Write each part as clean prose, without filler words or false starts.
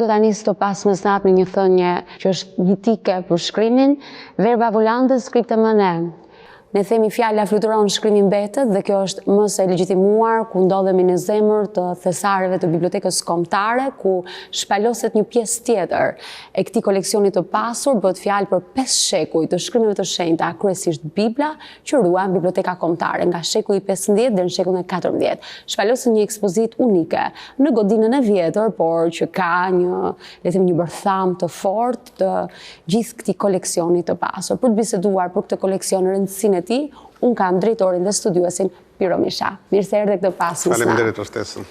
do ta nis të pas mesnat me një thënie që është mitike për shkrimin, verba volante scripta manem. Ne themi fjala fluturon, shkrimi mbetet dhe kjo është më së legjitimuar ku ndodhemi në zemër të thesareve të bibliotekës kombëtare ku shpaloset një pjesë tjetër e këtij koleksioni të pasur, bëhet fjalë për 5 shekuj të shkrimeve të shenjta, kryesisht Bibla, që ruan biblioteka kombëtare nga shekulli 15 deri në shekullin e 14. Shpalosen një ekspozit unike në godinën e vjetër, por që ka një, le të themi, një bërtham të fortë të gjithë këtij koleksioni të pasur. Për të biseduar për këtë koleksion, rëndësinë e tij, unë kam drejtorin dhe studiuesin Piro Misha. Mirë se erdhe këtë pas mesnatë. Faleminderit Ortesën.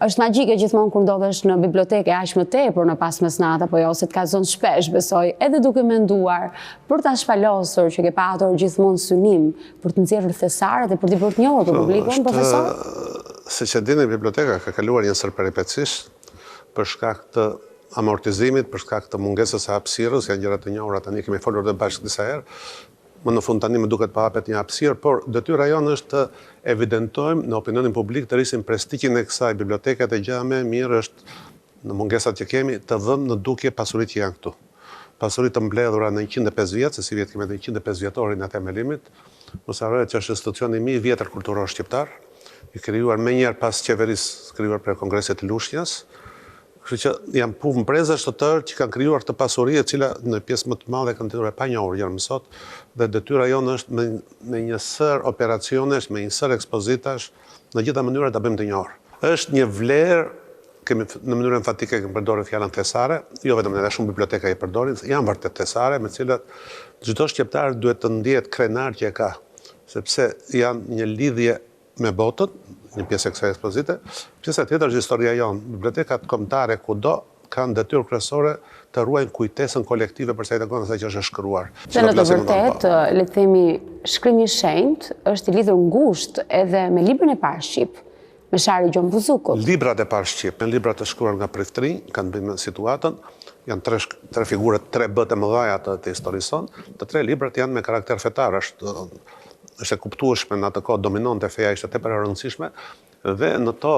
Është magjike gjithmonë kur ndodhesh në biblioteke aq më tepër në pas mesnatë apo jo, se të kallzon shpesh, besoj, edhe duke menduar për ta shpalosur që ke patur gjithmonë synim për të nxjerrë thesaret dhe për t'i bërë të njohur për publikun, profesor? Siç e dini, biblioteka ka kaluar një sër peripecish për shkak të amortizimit, për shkak të mungesës së hapësirës, janë gjëra të njohura tani, kemi folur edhe bashkë disa herë. Më në fund tani më duket pa hapet një hapësirë, por detyra jonë është të evidentojmë në opinionin publik, të rrisim prestigjin e kësaj biblioteke, dhe gjë më e mirë është në mungesat që kemi të vëmë në dukje pasuritë që janë këtu. Pasuritë të mbledhura në 105 vjet, se si vjet kemi edhe 105 vjetorin e themelimit. Mos harrohet që është institucioni më i vjetër kulturor shqiptar, i krijuar më njëherë pas qeverisë, krijuar për Kongresit të Lushnjës. Kështu që janë puvë mpreza shtetërore që kanë krijuar këtë pasuri e cila në pjesë më të madhe kanë tentuar pa njohur gjë më sot, dhe detyra jonë është me një sër operacionesh, me një sër ekspozitash, në gjitha mënyrat ta bëjmë të njohur. Është një vlerë, kemi në mënyrë enfatike kemi përdorur fjalën thesare, jo vetëm ne, shumë biblioteka i përdorin, janë vërtet thesare me të cilat çdo shqiptar duhet të ndihet krenar që e ka, sepse janë një lidhje me botën, një pjesë e kësaj ekspozite. Pjesa tjetër është historia jonë. Bibliotekat kombëtare kudo kanë detyrë kryesore të ruajnë kujtesën kolektive për sa i takon asaj që është shkruar. Dhe në të vërtetë, le të themi, shkrimi i shenjtë është i lidhur ngushtë edhe me librin e parë shqip, me Shari Gjon Buzukut. Librat e parë shqip, me librat e shkruar nga priftëri, kanë bënë situatën, janë tre figure, 3 B të mëdha të historisë sonë, të 3 librat janë me karakter fetar, është e kuptueshme në atë kohë dominonte feja, ishte tepër e rëndësishme, dhe në to,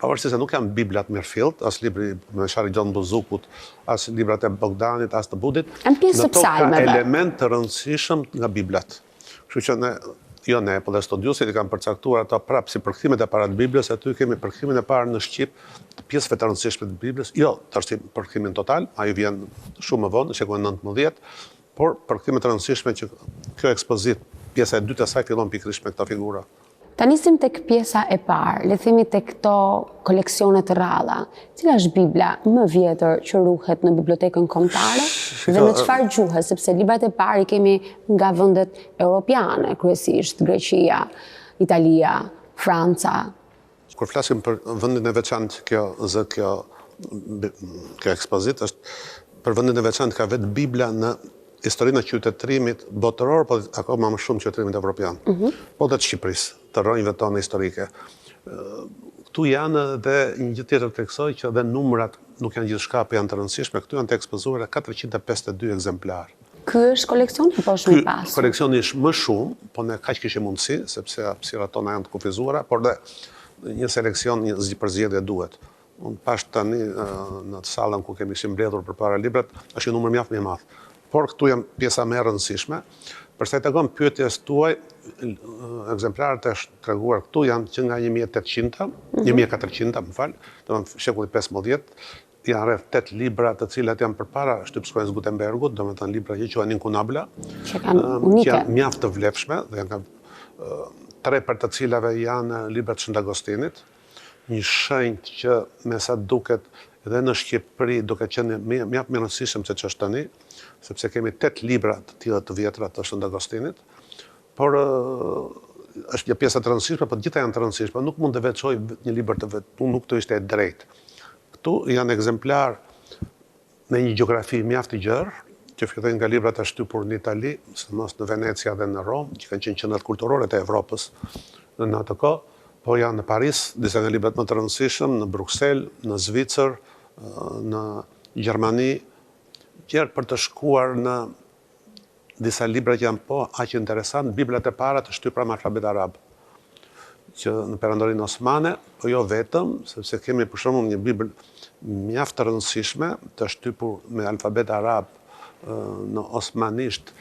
pavarësisht se nuk janë biblat mirëfillt, as libri me Shari Gjon Buzukut, as librat e Bogdanit, as të Budit, në to ka element të rëndësishëm nga biblat. Kështu që po dhe studiuesit i kanë përcaktuar ato prapë si përkthimet e para të Biblës, aty kemi përkthimin e parë në shqip të pjesëve të rëndësishme të Biblës, jo të përkthimin total, ai vjen shumë më vonë, në shekullin 19, por përkthimet të rëndësishme që kjo ekspozit, pjesa e dytë e saj fillon pikërisht me këto figura. Ta nisim tek pjesa e parë, le të themi tek këto koleksione të rralla. Cila është Bibla më vjetër që ruhet në bibliotekën kombëtare dhe në çfarë gjuhe, sepse librat e parë i kemi nga vendet europiane, kryesisht Greqia, Italia, Franca. Kur flasim për vendin e veçantë, kjo ekspozit është për vendin e veçantë, ka vetë Bibla në historinë e qytetërimit botëror, po akoma më shumë qytetërimit evropian, po dhe të Shqipërisë, të rrojnjve tonë historike. Këtu janë dhe një gjë tjetër të kësaj që dhe numrat nuk janë gjithçka, po janë të rëndësishme. Këtu janë të ekspozuara 452 ekzemplar. Ky është koleksioni apo është më i pasur? Koleksioni është më shumë, po ne kaq kishim mundësi, sepse hapësirat tona janë të kufizuara, por dhe një seleksion, një përzgjedhje duhet. Unë pash tani në sallën ku kemi mbledhur përpara librat, është një numër mjaft më i madh. Por këtu janë pjesa më e rëndësishme. Për sa i takon pyetjes tuaj, ekzemplarët e treguar këtu janë që nga 1400, më fal, domethënë shekulli 15, janë rreth 8 libra të cilat janë përpara shtypshkruajtës Gutenbergut, domethënë libra që quhen inkunabla, që janë mjaft të vlefshme, dhe janë 3 për të cilave janë libra të Shënt Agostinit, një shenjtë që me sa duket edhe në Shqipëri duke qenë më i rëndësishëm se ç'është tani, sepse kemi 8 libra të tilla të vjetra të Shënt Agostinit, por është një pjesë të rëndësishme, por të gjitha janë të rëndësishme, nuk mund të veçoj një libër të vetë, nuk të ishte e drejtë. Këtu janë ekzemplar me një gjeografi mjaft i gjerë, që fillojnë nga librat e shtypur në Itali, sidomos në Venecia dhe në Rom, që kanë qenë qendrat kulturore të Evropës në atë kohë, po janë në Paris, disa nga librat më të rëndësishëm, në Bruxelles, në Zvicër, në Gjermani, tjerë për të shkuar në disa libra që janë po aq interesant, Biblat e para të shtypura me alfabet arab. që në perandorinë osmane, po jo vetëm, sepse kemi për shembull një Bibël mjaft të rëndësishme, të shtypur me alfabet arab në osmanisht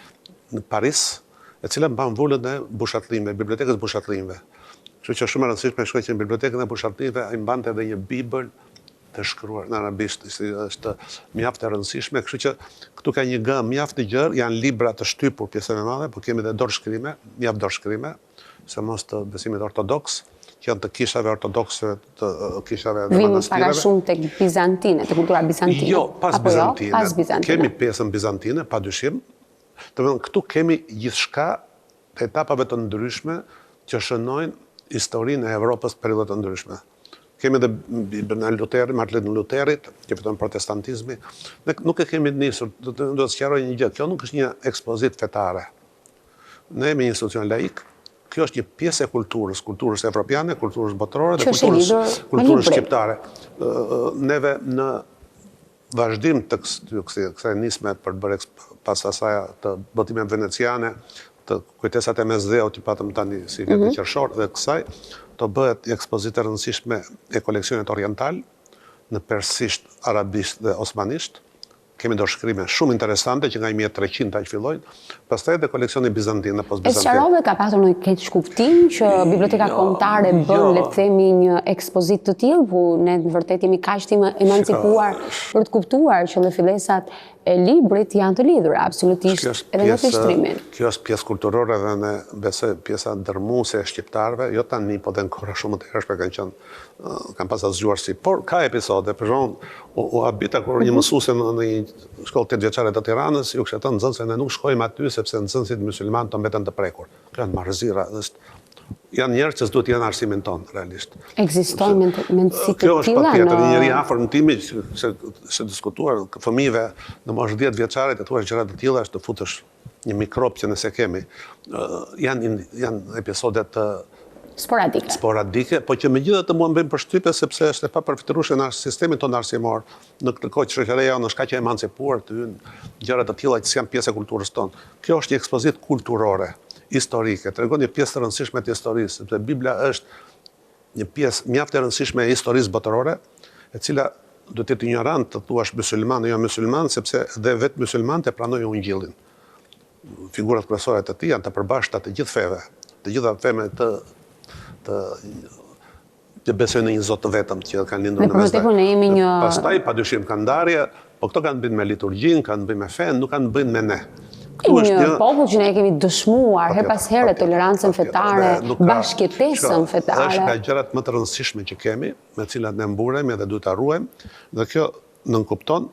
në Paris, e cila mban vullën e bushatlimeve, bibliotekës bushatlimeve. Kështu që shumë e rëndësishme shkoj që në bibliotekën e bushatlimeve ai mbante edhe një Bibël të shkruar në arabisht, është mjaft e rëndësishme, kështu që këtu ka një gëm mjaft të gjerë, janë libra të shtypur pjesën e madhe, por kemi edhe dorëshkrime, mjaft dorëshkrime, se mos të besimit ortodoks, që janë të kishave ortodokse, të kishave dhe manastireve. Vim para shumë tek bizantine, te kultura bizantine. Jo, pas bizantine. Pas bizantine. Kemi pjesën bizantine, pa dyshim. Këtu kemi gjithçka të etapave të ndryshme që shënojnë historinë e Evropës periudhë të ndryshme. Kemi edhe Bibën e Luterit, Martëletin e Luterit, që fiton protestantizmi. Ne nuk e kemi nisur, do të sqaroj një gjë, kjo nuk është një ekspozit fetare. Ne jemi një institucion laik. Kjo është një pjesë e kulturës evropiane, kulturës botërore dhe kulturës shqiptare. Neve në vazhdim të kësaj nisme për të bërë pas asaj të botimeve veneciane, të kujtesat e mesdheut që patëm tani si vjetë qershor dhe kësaj, të bëhet ekspozit e rëndësishme e koleksionet oriental në persisht, arabisht dhe osmanisht. Kemi dorëshkrime shumë interesante që nga 1300 aq fillojnë, pastaj edhe koleksioni bizantin dhe post-bizantin. E sqarove ka pasur një keq kuptim që Biblioteka Kombëtare bën, le të themi, një ekspozit të tillë, ku ne në vërtet jemi kaq të emancipuar për të kuptuar që dhe fillesat e librit janë të lidhura absolutisht edhe në filtrimin. Kjo është pjesë kulturore dhe ne besoj pjesa ndërmuese e shqiptarëve, jo tani, po dhe në kohra shumë të hershme kanë pas zgjuar si. Por ka episode, për shembull, u habita kur një mësuese në një shkollë 8 vjeçare të Tiranës, ju kishte thënë nxënëse ne nuk shkojmë aty sepse nxënësit mysliman të mbeten të prekur. Kjo janë marrëzira, janë njerëz që s'duhet të jenë arsimin tonë, realisht. Ekzistojnë mendësi të tilla. Kjo është patjetër një njeri afër në timi se diskutuar fëmijëve në moshë 10 vjeçare të thuash gjëra të tilla është të futësh një mikrob që nëse kemi. Janë episode të sporadike, po që megjithatë mua më bëjnë përshtypje sepse është e papërfitueshme në sistemin tonë arsimor, në këtë kohë që shoqëria jonë është kaq e emancipuar të hyn gjëra të tilla që janë pjesë e kulturës tonë. Kjo është një ekspozit kulturore, historike, tregon një pjesë të rëndësishme të historisë, sepse Bibla është një pjesë mjaft e rëndësishme e historisë botërore, e cila do të jetë ignorant të thuash mysliman, jo mysliman, sepse dhe vetë myslimanët e pranojnë Ungjillin. Figurat kryesore të tij janë të përbashkëta të gjithë feve, të gjitha femet të besojnë në një Zot të vetëm që kanë lindur në mesdhe. Pastaj padyshim kanë ndarje, po këto kanë bënë me liturgjinë, kanë bënë me fen, nuk kanë bënë me ne. Një popull që ne kemi dëshmuar her pas here tolerancën fetare, bashkëtesën fetare. Është nga gjërat më të rëndësishme që kemi, me cilat ne mburemi dhe duhet ta ruajmë, dhe kjo nënkupton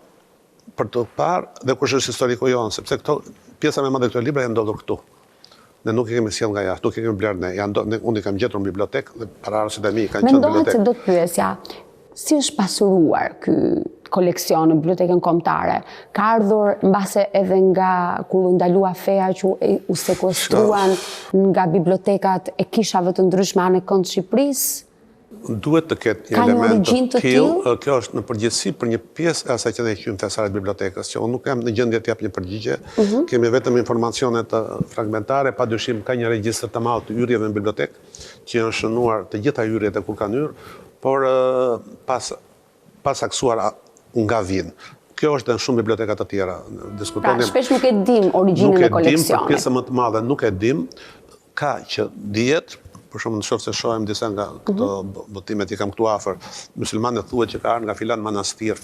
për të parë dhe kush është historiku jonë, sepse këto pjesa më e madhe këto libra janë ndodhur këtu. Ne nuk e kemi sjell nga jashtë, nuk e kemi blerë ne. Unë i kam gjetur në bibliotekë dhe paraardhësit e mi kanë qenë në bibliotekë. Mendohet se do të pyesja, si është pasuruar ky koleksion në Bibliotekën Kombëtare? Ka ardhur mbase edhe nga kur u ndalua feja që u sekuestruan nga bibliotekat e kishave të ndryshme anë kënd Shqipërisë? Duhet të ketë një element të tillë. Kjo është në përgjithësi për një pjesë e asaj që ne quajmë thesaret bibliotekës, që unë nuk jam në gjendje të jap një përgjigje. Kemi vetëm informacione të fragmentare, padyshim ka një regjistër të madh të hyrjeve në bibliotekë, që janë shënuar të gjitha hyrjet e kur kanë hyrë, por pas aksuar nga vijnë. Kjo është në shumë biblioteka të tjera. Pra, shpesh nuk e dim origjinën e koleksionit. Nuk e dim, për pjesën më të madhe nuk e dim, ka që dihet. Për shumë në shofë se shohem disa nga këto botimet që kam këtu afër, muslimanët thuhet që ka ardhur nga filan manastir.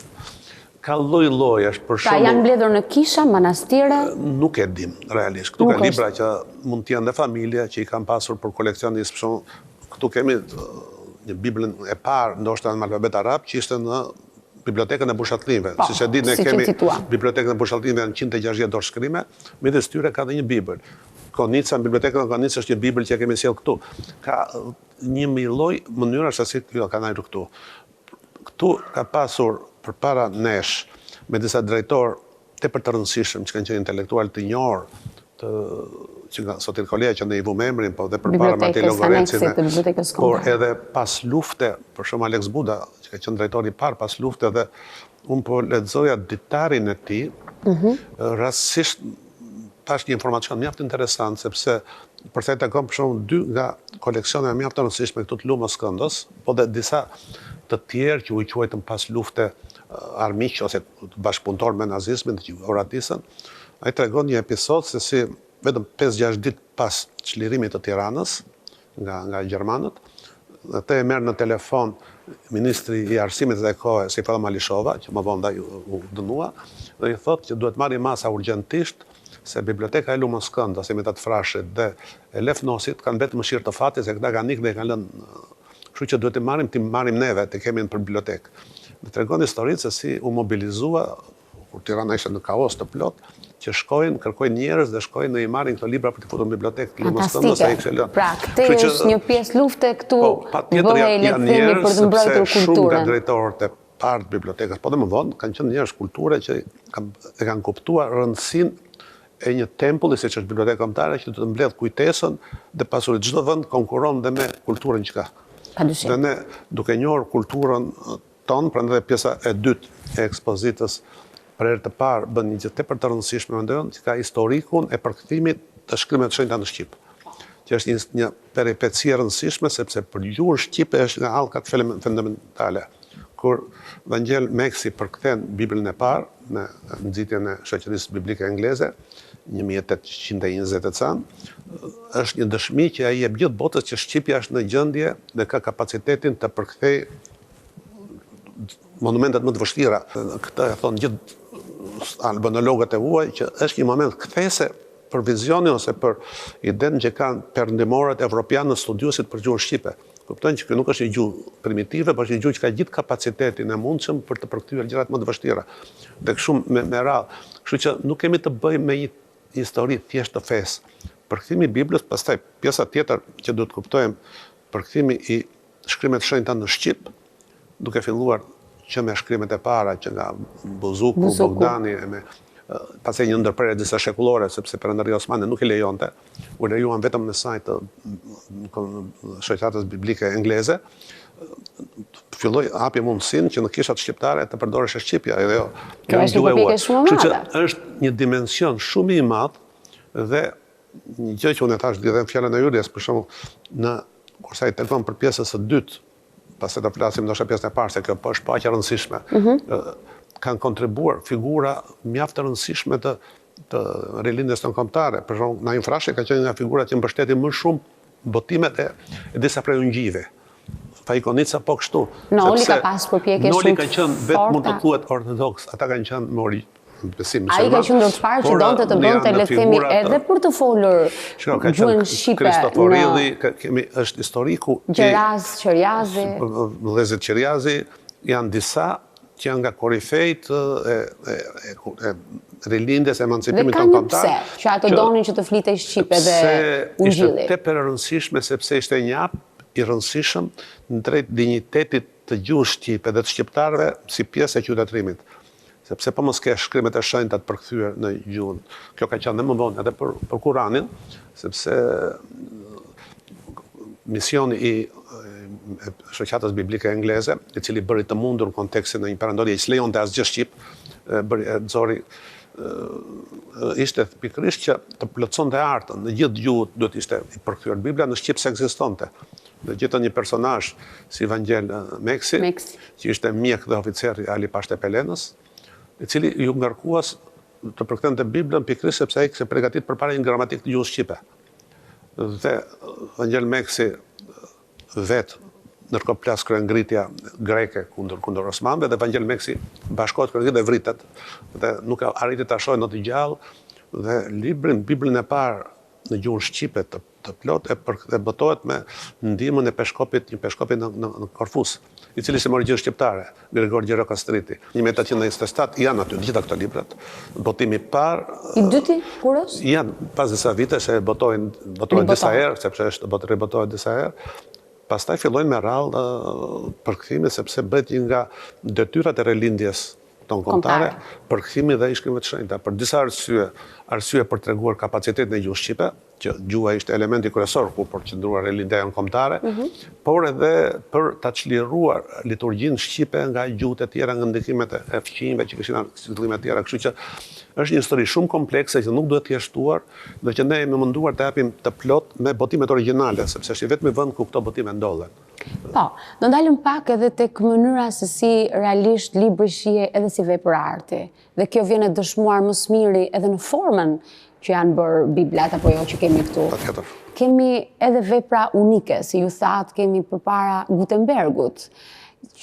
Ka lloj-lloj, është për shembull. Pra janë mbledhur në kisha, manastire? Nuk e dim, realisht. Këtu ka libra që mund të jenë dhe familje që i kanë pasur për koleksionistë, për shembull. Këtu kemi një Biblën e parë, ndoshta në alfabet arab, që ishte në Bibliotekën e Bushatlimeve. Siç e di, ne kemi Bibliotekën e Bushatlimeve në 160 dorëshkrime, midis tyre ka dhe një Bibël. Konica, në Bibliotekën e Konicës është një Bibël që kemi sjell këtu. Ka një lloj mënyra se si kjo ka ndajtur këtu. Këtu ka pasur përpara nesh me disa drejtor tepër të rëndësishëm që kanë qenë intelektual të njohur, që nga Sotil Kolea që ne i vëmë emrin, po dhe përpara Martin Logorecin, por edhe pas lufte, për shembull Alex Buda, që ka qenë drejtori i parë pas lufte, dhe unë po lexoja ditarin e tij, rastësisht pash një informacion mjaft interesant, sepse përsa i takon për shumë 2 nga koleksione e mjaft të rëndësishme këtu të Lumës Këndës, po dhe disa të tjerë që u quajtën pas lufte armiq ose bashkëpunëtor me nazizmin që vratisën. Ai tregon një episod se si vetëm 5-6 ditë pas çlirimit të Tiranës nga gjermanët, atë e merr në telefon ministri i arsimit dhe kohë Sejfullah Malishova, që më vonë u dënua, dhe i thotë që duhet marrë masa urgjentisht se biblioteka e Lumës Këndës, Imitat Frashit dhe e Lefnosit kanë vetë mëshirë të fatit se këta kanë ikë dhe kanë lënë. Kështu që duhet të marrim neve, të kemi në për bibliotekë. Dhe tregon historitë se si u mobilizua, kur Tirana ishte në kaos të plot, që kërkojnë njerëz dhe shkojnë dhe i marrin këto libra për të futur në bibliotekë të Lumës Këndës. Fantastike. Pra, këtë është një pjesë lufte këtu bëhej le të themi për të mbrojtur kulturën. Shumë nga drejtorët e parë të bibliotekës, po dhe më vonë, kanë qenë njerëz kulture që e kanë kuptuar rëndësinë e një tempulli, siç është biblioteka kombëtare, që të mbledh kujtesën dhe pasurinë. Çdo vend konkuron dhe me kulturën që ka. Dhe ne, duke njohur kulturën tonë, prandaj pjesa e dytë e ekspozitës për herë të parë bën një gjë tepër të rëndësishme, mendoj, që ka historikun e përkthimit të shkrimeve të shenjta në shqip. Që është një peripeci e rëndësishme sepse për gjuhën shqipe është nga hallkat fundamentale. Kur Vangel Meksi përkthen Biblën e parë me nxitjen e shoqërisë biblike angleze 1820 e can, është një dëshmi që ai jep gjithë botës që shqipja është në gjendje dhe ka kapacitetin të përkthejë monumentet më të vështira. Këtë e thonë gjithë albanologët e huaj që është një moment kthese për vizionin ose për idenë që kanë perëndimorët evropianë në studiuesit për gjuhën shqipe. Kuptojnë që kjo nuk është një gjuhë primitive, por është një gjuhë që ka gjithë kapacitetin e mundshëm për të përkthyer gjërat më të vështira. Dhe kështu me radhë. Kështu që nuk kemi të bëjmë me një histori thjesht të fesë. Përkthimi i Biblës, pastaj pjesa tjetër që duhet të kuptojmë, përkthimi i shkrimeve të shenjta në shqip, duke filluar që me shkrimet e para, që nga Buzuku, Bogdani, pastaj një ndërprerje disa shekullore, sepse Perëndaria Osmane nuk e lejonte, u lejuan vetëm në sajt të shoqatës biblike angleze, filloi hapi mundësinë që në kishat shqiptare të përdoresh shqipja, edhe jo. Kjo është një përpjekje shumë e madhe. Është një dimension shumë i madh dhe një gjë që unë thash lidhem fjalën e Julies, për shembull, kur sa i takon për pjesën e dytë, pastaj të flasim ndoshta pjesën e parë, se kjo është paqja e rëndësishme. Kanë kontribuar figura mjaft të rëndësishme të rilindjes tonë kombëtare. Për shembull, Naim Frashi ka qenë nga figurat që mbështetin më shumë botimet e disa prej ungjive. Faikonica po kështu. Noli ka pas përpjekje shumë. Noli ka qenë vetë mund të thuhet ortodoks, ata kanë qenë me besim musliman. Ai ka qenë ndërparë që donte të bënte le të themi edhe për të folur gjuhën shqipe. Kristoforidhi, është historiku. Qerjazi. Vëllezërit Qerjazi janë disa që janë nga korifejt e rilindjes, emancipimit tonë kombëtar. Dhe kanë pse që ato donin që të flitej shqipe dhe ungjilli. Ishte tepër e rëndësishme sepse ishte një hap i rëndësishëm në drejt dinjitetit të gjuhës shqipe dhe të shqiptarëve si pjesë e qytetërimit. Sepse po mos ke shkrimet e shenjta të përkthyer në gjuhën. Kjo ka qenë më vonë edhe për Kur'anin, sepse misioni i shoqatës biblike angleze, i cili bëri të mundur në kontekstin e një perandorie që lejonte asgjë shqip, nxori ishte pikërisht që të plotësonte artën. Në gjithë gjuhët duhet ishte i përkthyer Bibla, në shqip se ekzistonte. Dhe gjetën një personazh si Vangel Meksi, që ishte mjek dhe oficer i Ali Pashte Pelenës, i cili ju ngarkuas të përkthente Biblën pikërisht sepse ai kishte përgatitur përpara një gramatik të gjuhës shqipe. Dhe Vangel Meksi vetë ndërkohë plas kryengritja greke kundër osmanëve dhe Vangel Meksi bashkohet kryengrit dhe vritet dhe nuk arriti ta shohë në të gjallë dhe Biblën e parë në gjuhën shqipe të plot e botohet me ndihmën e një peshkopi në Korfuz, i cili ishte origjinë shqiptare, Gregor Gjero Kastriti. 1827 janë aty gjitha këto librat. Botimi i parë. I dyti kur është? Janë pas disa vitesh e botohen disa herë, sepse është ribotohet disa herë. Pastaj fillojnë me radhë përkthime sepse bëhet një nga detyrat e rilindjes tonë kombëtare, përkthimi dhe i shkrimeve të shenjta për disa arsye për treguar kapacitetin e gjuhës shqipe, që gjua ishte elementi kryesor ku për qëndruar rinjtjen kombëtare, por edhe për ta çliruar liturgjinë shqipe nga gjuhët e tjera, nga ndikimet e fqinjve që kishin qëndrime të tjera. Kështu që është një histori shumë komplekse që nuk duhet të jashtuar dhe që ne jemi munduar të japim të plot me botimet origjinale, sepse është vetëm vend ku këto botime ndodhen. Po, do ndalëm pak edhe tek mënyra se si realisht libri shihet edhe si vepër arti. Dhe kjo vjen e dëshmuar më së miri edhe në formën që janë bërë biblat apo jo që kemi këtu. Patjetër. Kemi edhe vepra unike, si ju thatë kemi përpara Gutenbergut,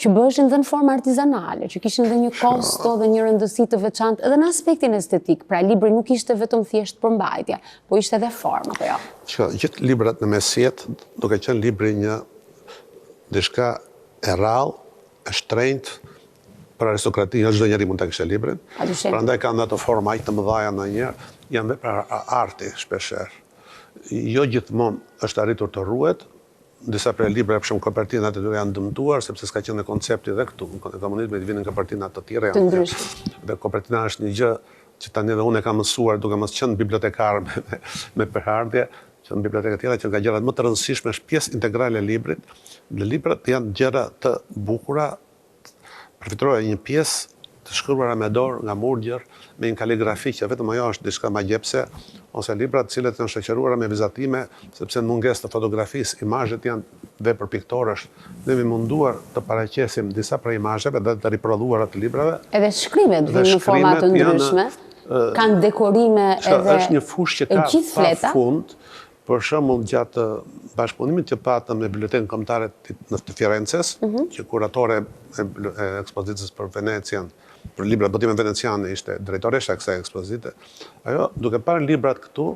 që bëshin dhe në formë artizanale, që kishin dhe një kosto dhe një rëndësi të veçantë edhe në aspektin estetik. Pra libri nuk ishte vetëm thjesht përmbajtje, po ishte edhe formë, apo jo? Gjithë librat në mesjet duke qenë libri një diçka e rrallë, e shtrenjtë, për aristokratinë, çdo njeri mund ta kishte librin. Prandaj kanë ato forma aq të mëdha ndonjëherë, janë vepra arti shpeshherë. Jo gjithmonë është arritur të ruhet. Disa prej librave, për shembull, kopertinat e tyre janë dëmtuar sepse s'ka qenë koncepti edhe këtu. Në komunizmin vinin kopertina të tjera të ndryshme. Dhe kopertina është një gjë që tani edhe unë e kam mësuar duke mos qenë bibliotekar me përhardhje, që në biblioteka tjera që nga gjërat më të rëndësishme është pjesë integrale e librit. Dhe librat janë gjëra të bukura, përfitroja një pjesë të shkruara me dorë nga Murgjer, me një kaligrafi që vetëm ajo është diçka magjepse, ose libra të cilët janë shoqëruara me vizatime, sepse në mungesë të fotografisë, imazhet janë vepër piktorësh. Ne jemi munduar të paraqesim disa prej imazheve dhe të riprodhuara të librave. Edhe shkrimet vijnë në forma të ndryshme, kanë dekorime edhe është një fushë që ka pafund. Për shembull, gjatë bashkëpunimit që patëm me Bibliotekën Kombëtare të Firences, që kuratore e ekspozitës për Venecian, për librat botimin veneciane ishte drejtoresha e kësaj ekspozite, ajo duke parë librat këtu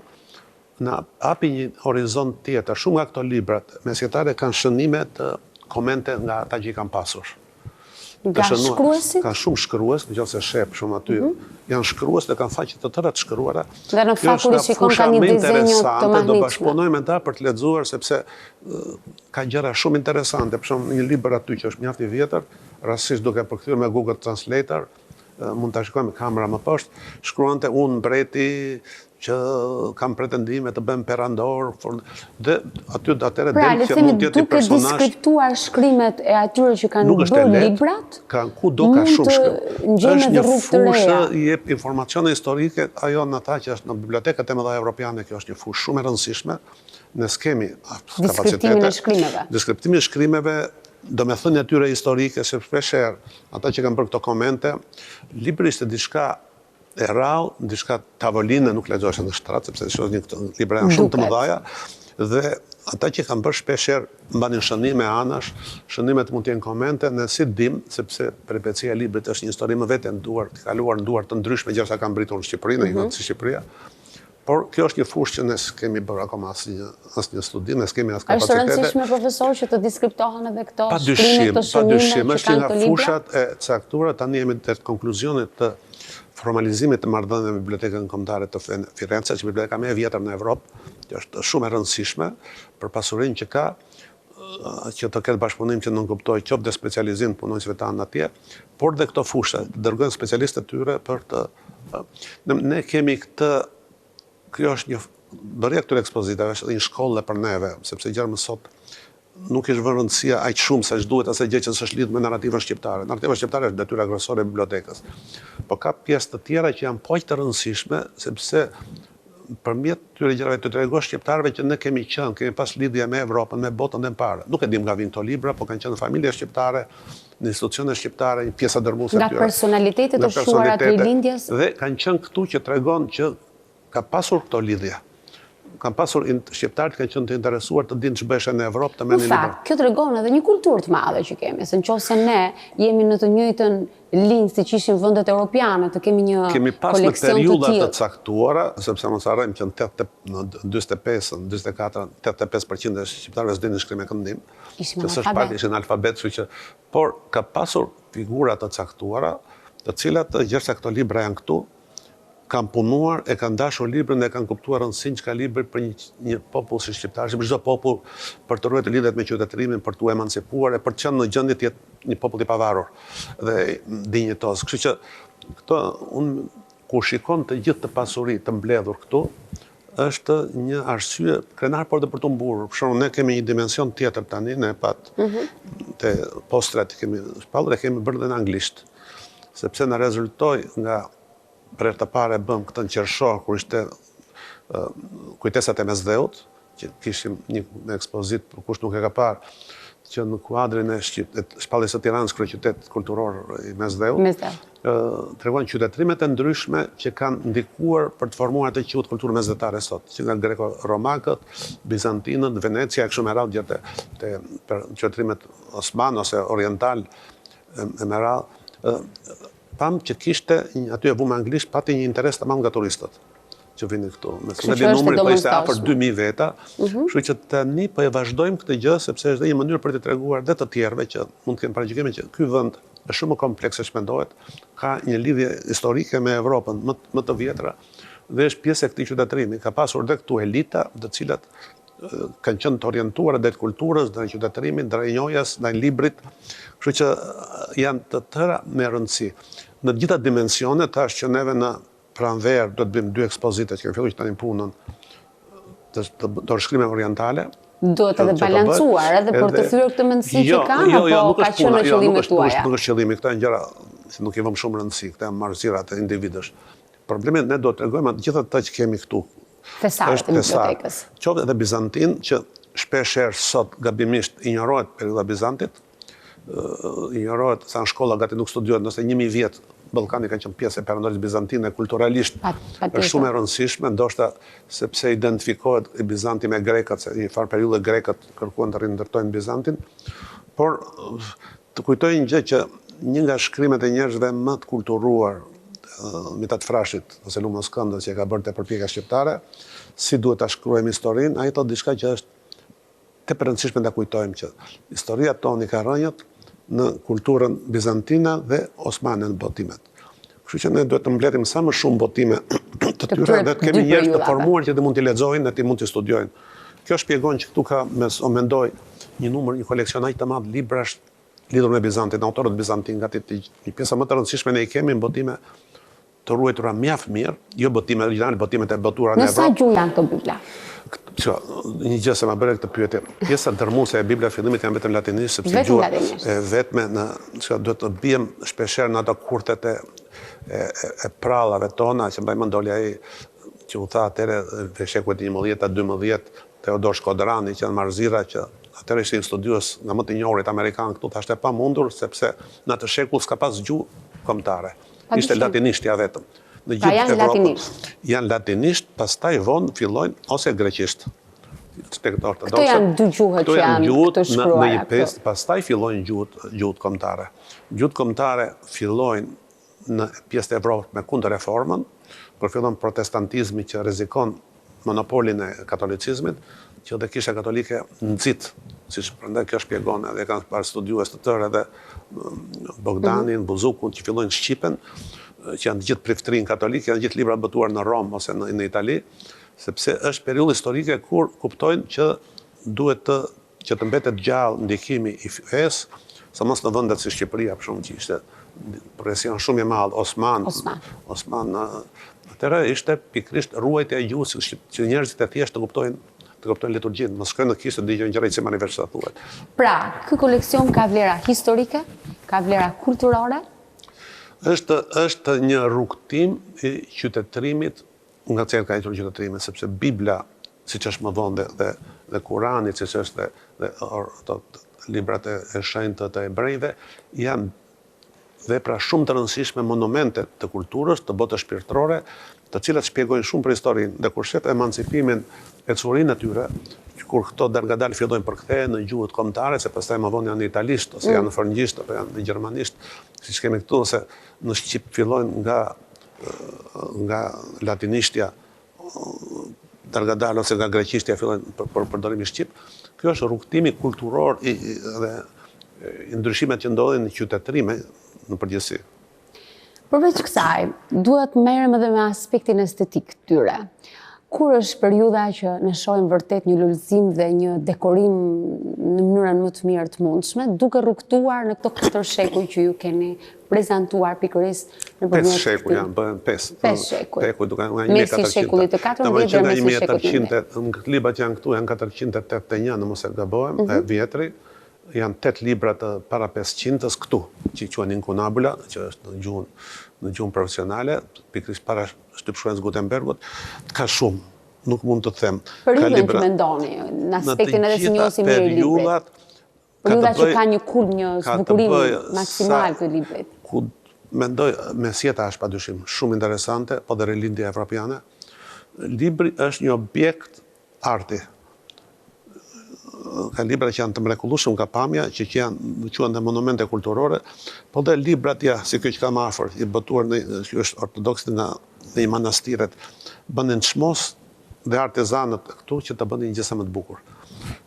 na hapi një horizont tjetër. Shumë nga këto librat mesjetare kanë shënime të komente nga ata që i kanë pasur. Nga shkruesit? Ka shumë shkrues, nëse shep shumë aty, janë shkrues dhe kanë faqe të tëra të shkruara. Dhe në fakt kur i shikon ka një dizenjo të mahnitshme. Do bashkëpunoj me ta për të lexuar sepse ka gjëra shumë interesante. Për shembull, një libër aty që është mjaft i vjetër, rastësisht duke përkthyer me Google Translator, mund ta shikoj me kamera më poshtë, shkruante unë mbreti që kam pretendime të bëm perandor, dhe aty atëherë del që mund të jetë një personazh. Duke diskriptuar shkrimet e atyre që kanë bërë librat, kudo ka shumë shkrim. Është një fushë, i jep informacione historike, ajo në ata që është në bibliotekat e mëdha evropiane, kjo është një fushë shumë e rëndësishme. Ne skemi kapacitete. Deskriptimin e shkrimeve, domethënia e tyre historike, sepse shpeshherë ata që kanë bërë këto komente, libri ishte diçka e rrallë, diçka tavolinë nuk lexohesh në shtrat, sepse shoh një libra janë shumë të mëdha, dhe ata që kanë bërë shpeshherë mbanin shënime anash, shënimet mund të jenë komente, ne si dim, sepse peripecia e librit është një histori më vete të kaluar në duar të ndryshme gjëra që kanë mbritur në Shqipëri, në një vend si Shqipëria. Por kjo është një fushë që ne s'kemi bërë akoma asnjë studim, ne s'kemi as kapacitete. Është rëndësishme, profesor, që të diskriptohen edhe këto shkrimet të shënimeve që kanë të libra? Është fushat e caktuara, tani jemi te konkluzionet të formalizimit të marrëdhënieve me Bibliotekën Kombëtare të Firenze, që biblioteka më e vjetër në Evropë, që është shumë e rëndësishme për pasurinë që ka, që të ketë bashkëpunim që nuk kuptoj qoftë dhe specializim punonjësve tanë atje, por dhe këto fusha, dërgojnë specialistët tyre për të... Ne kemi këtë... Kjo është një bërja këtyre ekspozitave, është një shkollë për neve, sepse gjërë më sot nuk është vënë rëndësia aq shumë sa që duhet asaj gjë që s'është lidhur me narrativën shqiptare. Narrativa shqiptare është detyra kryesore e bibliotekës. Po ka pjesë të tjera që janë poq të rëndësishme, sepse përmjet këtyre gjërave të tregosh shqiptarëve që ne kemi pas lidhje me Evropën, me botën e parë. Nuk e dim nga vinë këto libra, po kanë qenë familje shqiptare, në institucione shqiptare, një pjesa dërmuese nga personalitetet të shuara të rilindjes. Dhe kanë qenë këtu që tregon që ka pasur këto lidhje. Kanë pasur shqiptarët kanë qenë të interesuar të dinë ç'bëshe në Evropë të merrnin libra. Kjo tregon edhe një kulturë të madhe që kemi, se nëse ne jemi në të njëjtën linjë siç ishin vendet europiane, të kemi një koleksion të tillë. Kemi pas në periudha të caktuara, sepse mos harrojmë që në 85% e shqiptarëve s'dinin shkrim e këndim. Ishin analfabet, kështu që, por ka pasur figura të caktuara, të cilat gjithashtu këto libra janë këtu, kanë punuar, e kanë dashur librin dhe kanë kuptuar rëndësinë që ka libri për një popull si shqiptarë, për çdo popull, për të ruajtur lidhjet me qytetërimin, për t'u emancipuar e për të qenë në gjendje të jetë një popull i pavarur dhe dinjitoz. Kështu që këto kur shikon të gjithë të pasuri të mbledhur këtu, është një arsye krenar, por dhe për të mburur. Për shembull, ne kemi një dimension tjetër tani, ne te postrat kemi shpallur e kemi bërë dhe në anglisht. Sepse na rezultoi nga për herë të parë bëm këtë në qershor kur ishte kujtesat e mesdheut, që kishim një ekspozit për kush nuk e ka parë, që në kuadrin e shpalljes së Tiranës, kryeqytet kulturor i mesdheut, tregon qytetrimet e ndryshme që kanë ndikuar për të formuar atë quhet kulturë mesdhetare sot, që nga greko-romakët, bizantinët, Venecia, kështu me radhë gjatë te qytetrimet osman ose oriental e me radhë, pam që kishte aty e vumë anglisht, pati një interes të madh nga turistët që vinin këtu. Me numri po ishte afër 2000 veta, kështu që tani po e vazhdojmë këtë gjë sepse është një mënyrë për të treguar dhe të tjerëve që mund të kenë paraqitje që ky vend është shumë më kompleks se ç'mendohet, ka një lidhje historike me Evropën më të vjetra dhe është pjesë e këtij qytetërimi. Ka pasur dhe këtu elita, të cilat kanë qenë të orientuara drejt kulturës, drejt qytetërimit, drejt njohjes, ndaj librit, kështu që janë të tëra me rëndësi. Në të gjitha dimensionet tash që neve në pranverë do të bëjmë 2 ekspozite që kemi filluar tani punën të shkrimeve orientale. Do të edhe balancuar edhe për të thyer këtë mendësi që kanë, apo ka qenë në qëllimet tuaja? Nuk është qëllimi, këta janë gjëra që nuk i vëmë shumë rëndësi, këta janë marrëzirat e individësh. Problemi ne do të tregojmë atë gjithë ato që kemi këtu. Fesarët e bibliotekës. Qoftë edhe bizantin, që shpeshherë sot gabimisht injorohet periudha bizantit, injorohet sa në shkolla gati nuk studiohet, nëse 1000 vjet Ballkani ka qenë pjesë e perandorisë bizantine, kulturalisht është shumë e rëndësishme, ndoshta sepse identifikohet Bizanti me grekët, se një farë periudhë grekët kërkuan të rindërtojnë Bizantin, por të kujtoj një gjë që një nga shkrimet e njerëzve më të kulturuar, Mitat Frashit, ose Lumos Këndës, që ka bërë te përpjekja shqiptare, si duhet ta shkruajmë historinë, ai thotë diçka që është tepër e rëndësishme ta kujtojmë që historia tonë ka rënjët në kulturën bizantine dhe osmane në botimet. Kështu që ne duhet të mbledhim sa më shumë botime të tyre dhe të kemi njerëz të formuar që të mund t'i lexojnë dhe të mund t'i studiojnë. Kjo shpjegon që këtu ka, mendoj, një koleksion aq të madh librash lidhur me Bizantin, autorët bizantin, gati një pjesë më të rëndësishme ne i kemi në botime të ruajtura mjaft mirë, jo botime origjinale, botimet e botura në Evropë. Në sa gjuhë janë këto bibla? Një gjë se ma bëre këtë pyetje. Pjesa dërmuese e Bibla fillimit janë vetëm latinisht, sepse gjuha e vetme duhet të bijem shpeshherë në ato kurtet e prallave tona, që mbaj mend doli ai që u tha atëre në shekull 11-12 Teodor Shkodrani, që janë marrëzira që atëre ishte një studios nga më të njohurit amerikan këtu, thashte pa mundur sepse në atë shekull s'ka pas gjuhë kombëtare. Ishte latinishtja vetëm. Në gjithë Evropën janë latinisht, pastaj vonë fillojnë ose greqisht. Këto janë 2 gjuhët që janë të shkruara. Pastaj fillojnë gjuhët kombëtare. Gjuhët kombëtare fillojnë në pjesë të Evropës me kundër reformën, kur fillon protestantizmi që rrezikon monopolin e katolicizmit, që dhe Kisha Katolike nxit, siç prandaj kjo shpjegon edhe kanë parë studiues të tërë edhe Bogdanin, Buzukun që fillojnë shqipen, që janë gjithë priftërinë katolike, janë gjithë libra botuar në Rom ose në Itali, sepse është periudhë historike kur kuptojnë që duhet që të mbetet gjallë ndikimi i fesë, sa mos në vendet si Shqipëria, për shembull, që ishte presion shumë i madh, Osman, atëherë ishte pikërisht ruajtja e gjuhës, që njerëzit e thjeshtë të kuptojnë liturgjinë, mos shkojnë në kishë të dëgjojnë gjëra që manifestat thuhet. Pra, ky koleksion ka vlera historike, ka vlera kulturore? Është një rrugtim i qytetërimit, nga cilë ka njëtur qytetërimit, sepse Bibla, si që është më vonë dhe Kurani, si që është dhe librat e shenjtë të ebrejve, janë vepra shumë të rëndësishme, monumente të kulturës, të botës shpirtërore, të cilat shpjegojnë shumë për historinë, dhe kur shef emancipimin e curinë e tyre, kur këto dargadal fillojnë përkthehen në gjuhët kombëtare, se pastaj më vonë janë në italisht, ose janë në frëngjisht, apo janë në gjermanisht, siç kemi këtu, ose në shqip fillojnë nga latinishtja, dargadal ose nga greqishtja fillojnë për përdorimin shqip. Kjo është rrugtimi kulturor dhe ndryshimet që ndodhin në qytetërime në përgjithësi. Përveç kësaj, duhet merrem edhe me aspektin estetik tyre. Kur është periudha që ne shohim vërtet një lullëzim dhe një dekorim në mënyrën më të mirë të mundshme, duke rrugtuar në këto 4 shekuj që ju keni prezentuar pikërisht në përmjet 5 shekuj janë, bëhen 5. 5 shekuj. Mesi shekullit të 14 dhe mesi shekullit të 19. Në këtë libra që janë këtu, janë 481, në mos e gabohem, e vjetri, janë 8 libra të para 500-ës këtu, që i quhen Incunabula, që është në gjuhën profesionale, pikërisht para shtypshrues Gutenbergut, ka shumë, nuk mund të them. Periudhën që mendoni, në aspektin edhe si njohësi mirë i librit. Periudha që ka një kulm, një zbukurim maksimal të librit. Mendoj, mesjeta është padyshim shumë interesante, po dhe rilindja evropiane. Libri është një objekt arti. Ka libra që janë të mrekullueshëm nga pamja, që quhen dhe monumente kulturore, po dhe librat si kjo që kam afër, i botuar që është ortodoks në i manastiret, bënin çmos dhe artezanët këtu që të bënin gjë sa më të bukur.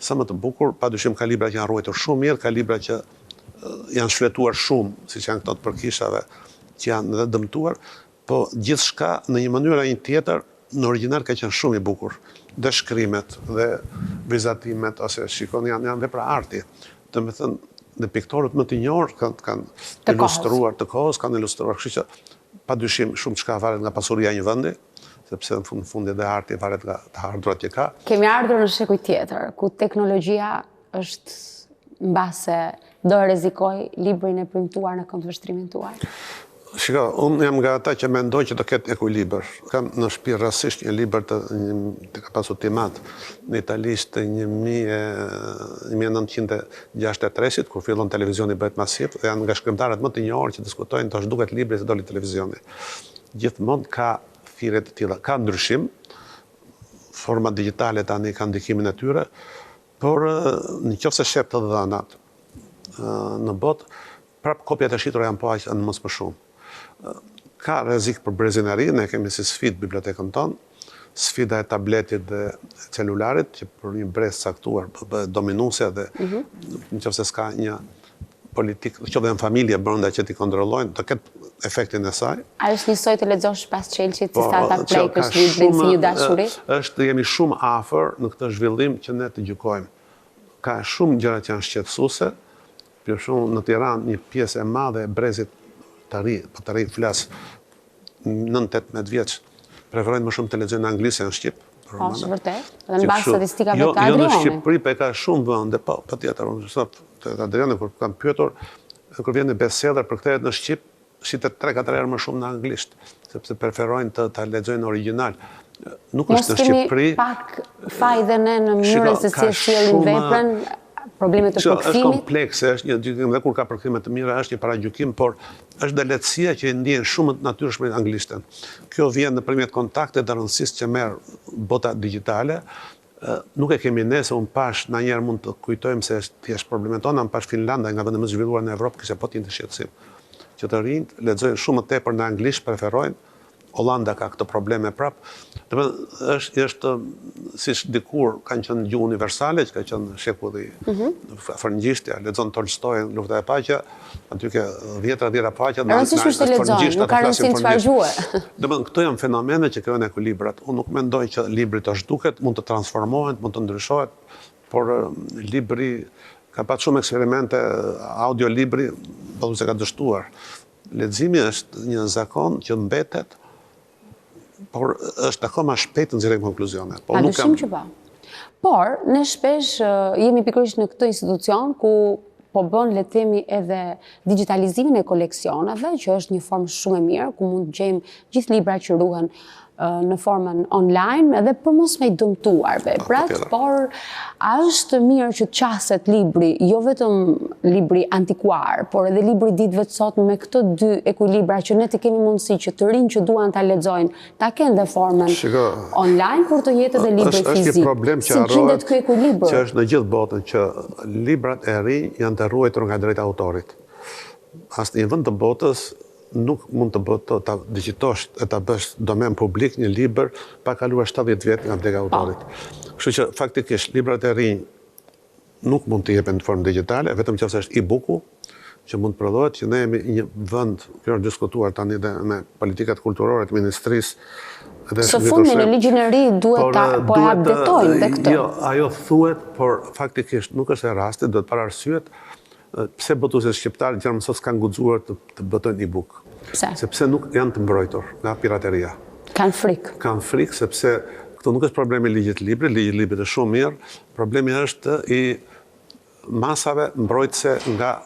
Sa më të bukur, padyshim ka libra që janë ruajtur shumë mirë, ka libra që janë shfletuar shumë, siç janë këto të përkishave, që janë edhe dëmtuar, po gjithçka në një mënyrë apo një tjetër në origjinal ka qenë shumë i bukur. Dhe shkrimet, dhe vizatimet, ose shikoni janë vepra arti. Domethënë, dhe piktorët më të njohur kanë ilustruar të kohës, kanë ilustruar, kështu që padyshim shumë çka varet nga pasuria e një vendi, sepse në fund dhe arti varet nga të ardhurat që ka. Kemi ardhur në shekuj tjetër, ku teknologjia është mbase do rrezikoj librin e premtuar në këndvështrimin tuaj? Shiko, unë jam nga ata që mendoj që të ketë ekuilibër. Kam në shtëpi rastësisht një libër të ka pasur timat në italisht të 1963-sit, kur fillon televizioni bëhet masiv, dhe janë nga shkrimtarët më të njohur që diskutojnë të zhduket libri se doli televizioni. Gjithmonë ka thirrje të tilla, ka ndryshim, format digjitale tani kanë ndikimin e tyre, por nëse shep të dhënat në botë, prap kopjat e shitura janë po aq në mos më shumë. Ka rrezik për brezinari, ne kemi si sfidë bibliotekën tonë, sfida e tabletit dhe celularit, që për një brez caktuar bëhet dominuese dhe nëse s'ka një politikë, që dhe në familje brenda që t'i kontrollojnë, të ketë efektin e saj. A është njësoj të lexosh pas Chelsea si startup players librin si një dashuri? Jemi shumë afër në këtë zhvillim që ne të gjykojmë. Ka shumë gjëra që janë shqetësuese. Për shumë në Tiranë një pjesë e madhe e brezit të ri flas 9-18 vjeç, preferojnë më shumë të lexojnë në anglisht se në shqip. Po, është vërtet. Dhe në bazë statistikave të Adrianit. Jo në Adrianit. Shqipëri, po ka shumë vende, po patjetër. Unë sot Adrianit kur kam pyetur, kur vjen në bestseller për kthehet në shqip, shitet 3-4 herë më shumë në anglisht, sepse preferojnë të lexojnë në origjinal. Nuk është në Shqipëri. Mos kemi pak fajde ne në mënyrën se si e sjellin veprën, problemet të përkthimit. Është komplekse, është një gjykim dhe kur ka përkthime të mira, është një paragjykim, por është dhe lehtësia që e ndjen shumë të natyrshme anglishten. Kjo vjen nëpërmjet kontaktet dhe rëndësisë që merr bota digjitale. Nuk e kemi ne, se unë pash na njerë mund të kujtojmë se është thjesht problemet tona, unë pash Finlanda nga vendet më të zhvilluara në Evropë, kishte po t'inte shqetësim. Që të rinjt lexojnë shumë më tepër në anglisht, preferojnë. Hollanda ka këtë probleme prap. Është siç dikur kanë qenë gjuhë universale, që ka qenë shekulli frëngjishtja, lexon Tolstoj, Lufta e Paqja, aty ke 10 paqja. Rëndësishme është të lexojnë, nuk ka rëndësi çfarë gjuhë. Domethënë këto janë fenomene që krijojnë ekuilibrat. Unë nuk mendoj që libri të zhduket, mund të transformohet, mund të ndryshohet, por libri ka pasur shumë eksperimente, audiolibri se ka dështuar. Leximi është një zakon që mbetet, por është akoma shpejt të nxjerrim konkluzione. Padyshim që po. Por, ne shpesh jemi pikërisht në këtë institucion ku po bën, le të themi, edhe digitalizimin e koleksioneve, që është një formë shumë e mirë, ku mund të gjejmë gjithë libra që ruhen në formën online, edhe për mos me i dëmtuar veprat, por a është mirë që të qaset libri, jo vetëm libri antikuar, por edhe libri ditëve të sotme me këto dy ekuilibra që ne të kemi mundësi që të rinj që duan ta lexojnë, ta kenë dhe formën online, por të jetë edhe libri fizik. Është një problem që harrohet, që është në gjithë botën, që librat e rinj janë të ruajtur nga drejta autorit. Asnjë vend të botës nuk mund të digjitosh e ta bësh domen publik një libër pa kaluar 70 vjet nga vdekja e autorit. Kështu që faktikisht librat e rinj nuk mund të jepen në formë digjitale, vetëm nëse është e-booku që mund të prodhohet, që ne jemi një vend, kjo është diskutuar tani dhe me politikat kulturore të ministrisë Së fundmi në ligjin e ri duhet ta updatojnë dhe këtë. Jo, ajo thuhet, por faktikisht nuk është e rastit, do të para arsyet pse botuesit shqiptarë gjërë mësot s'kanë guxuar të botojnë e-book. Pse? Sepse nuk janë të mbrojtur nga pirateria. Kanë frikë. Kanë frikë sepse këtu nuk është problemi i ligjit libri është shumë mirë, problemi është i masave mbrojtëse nga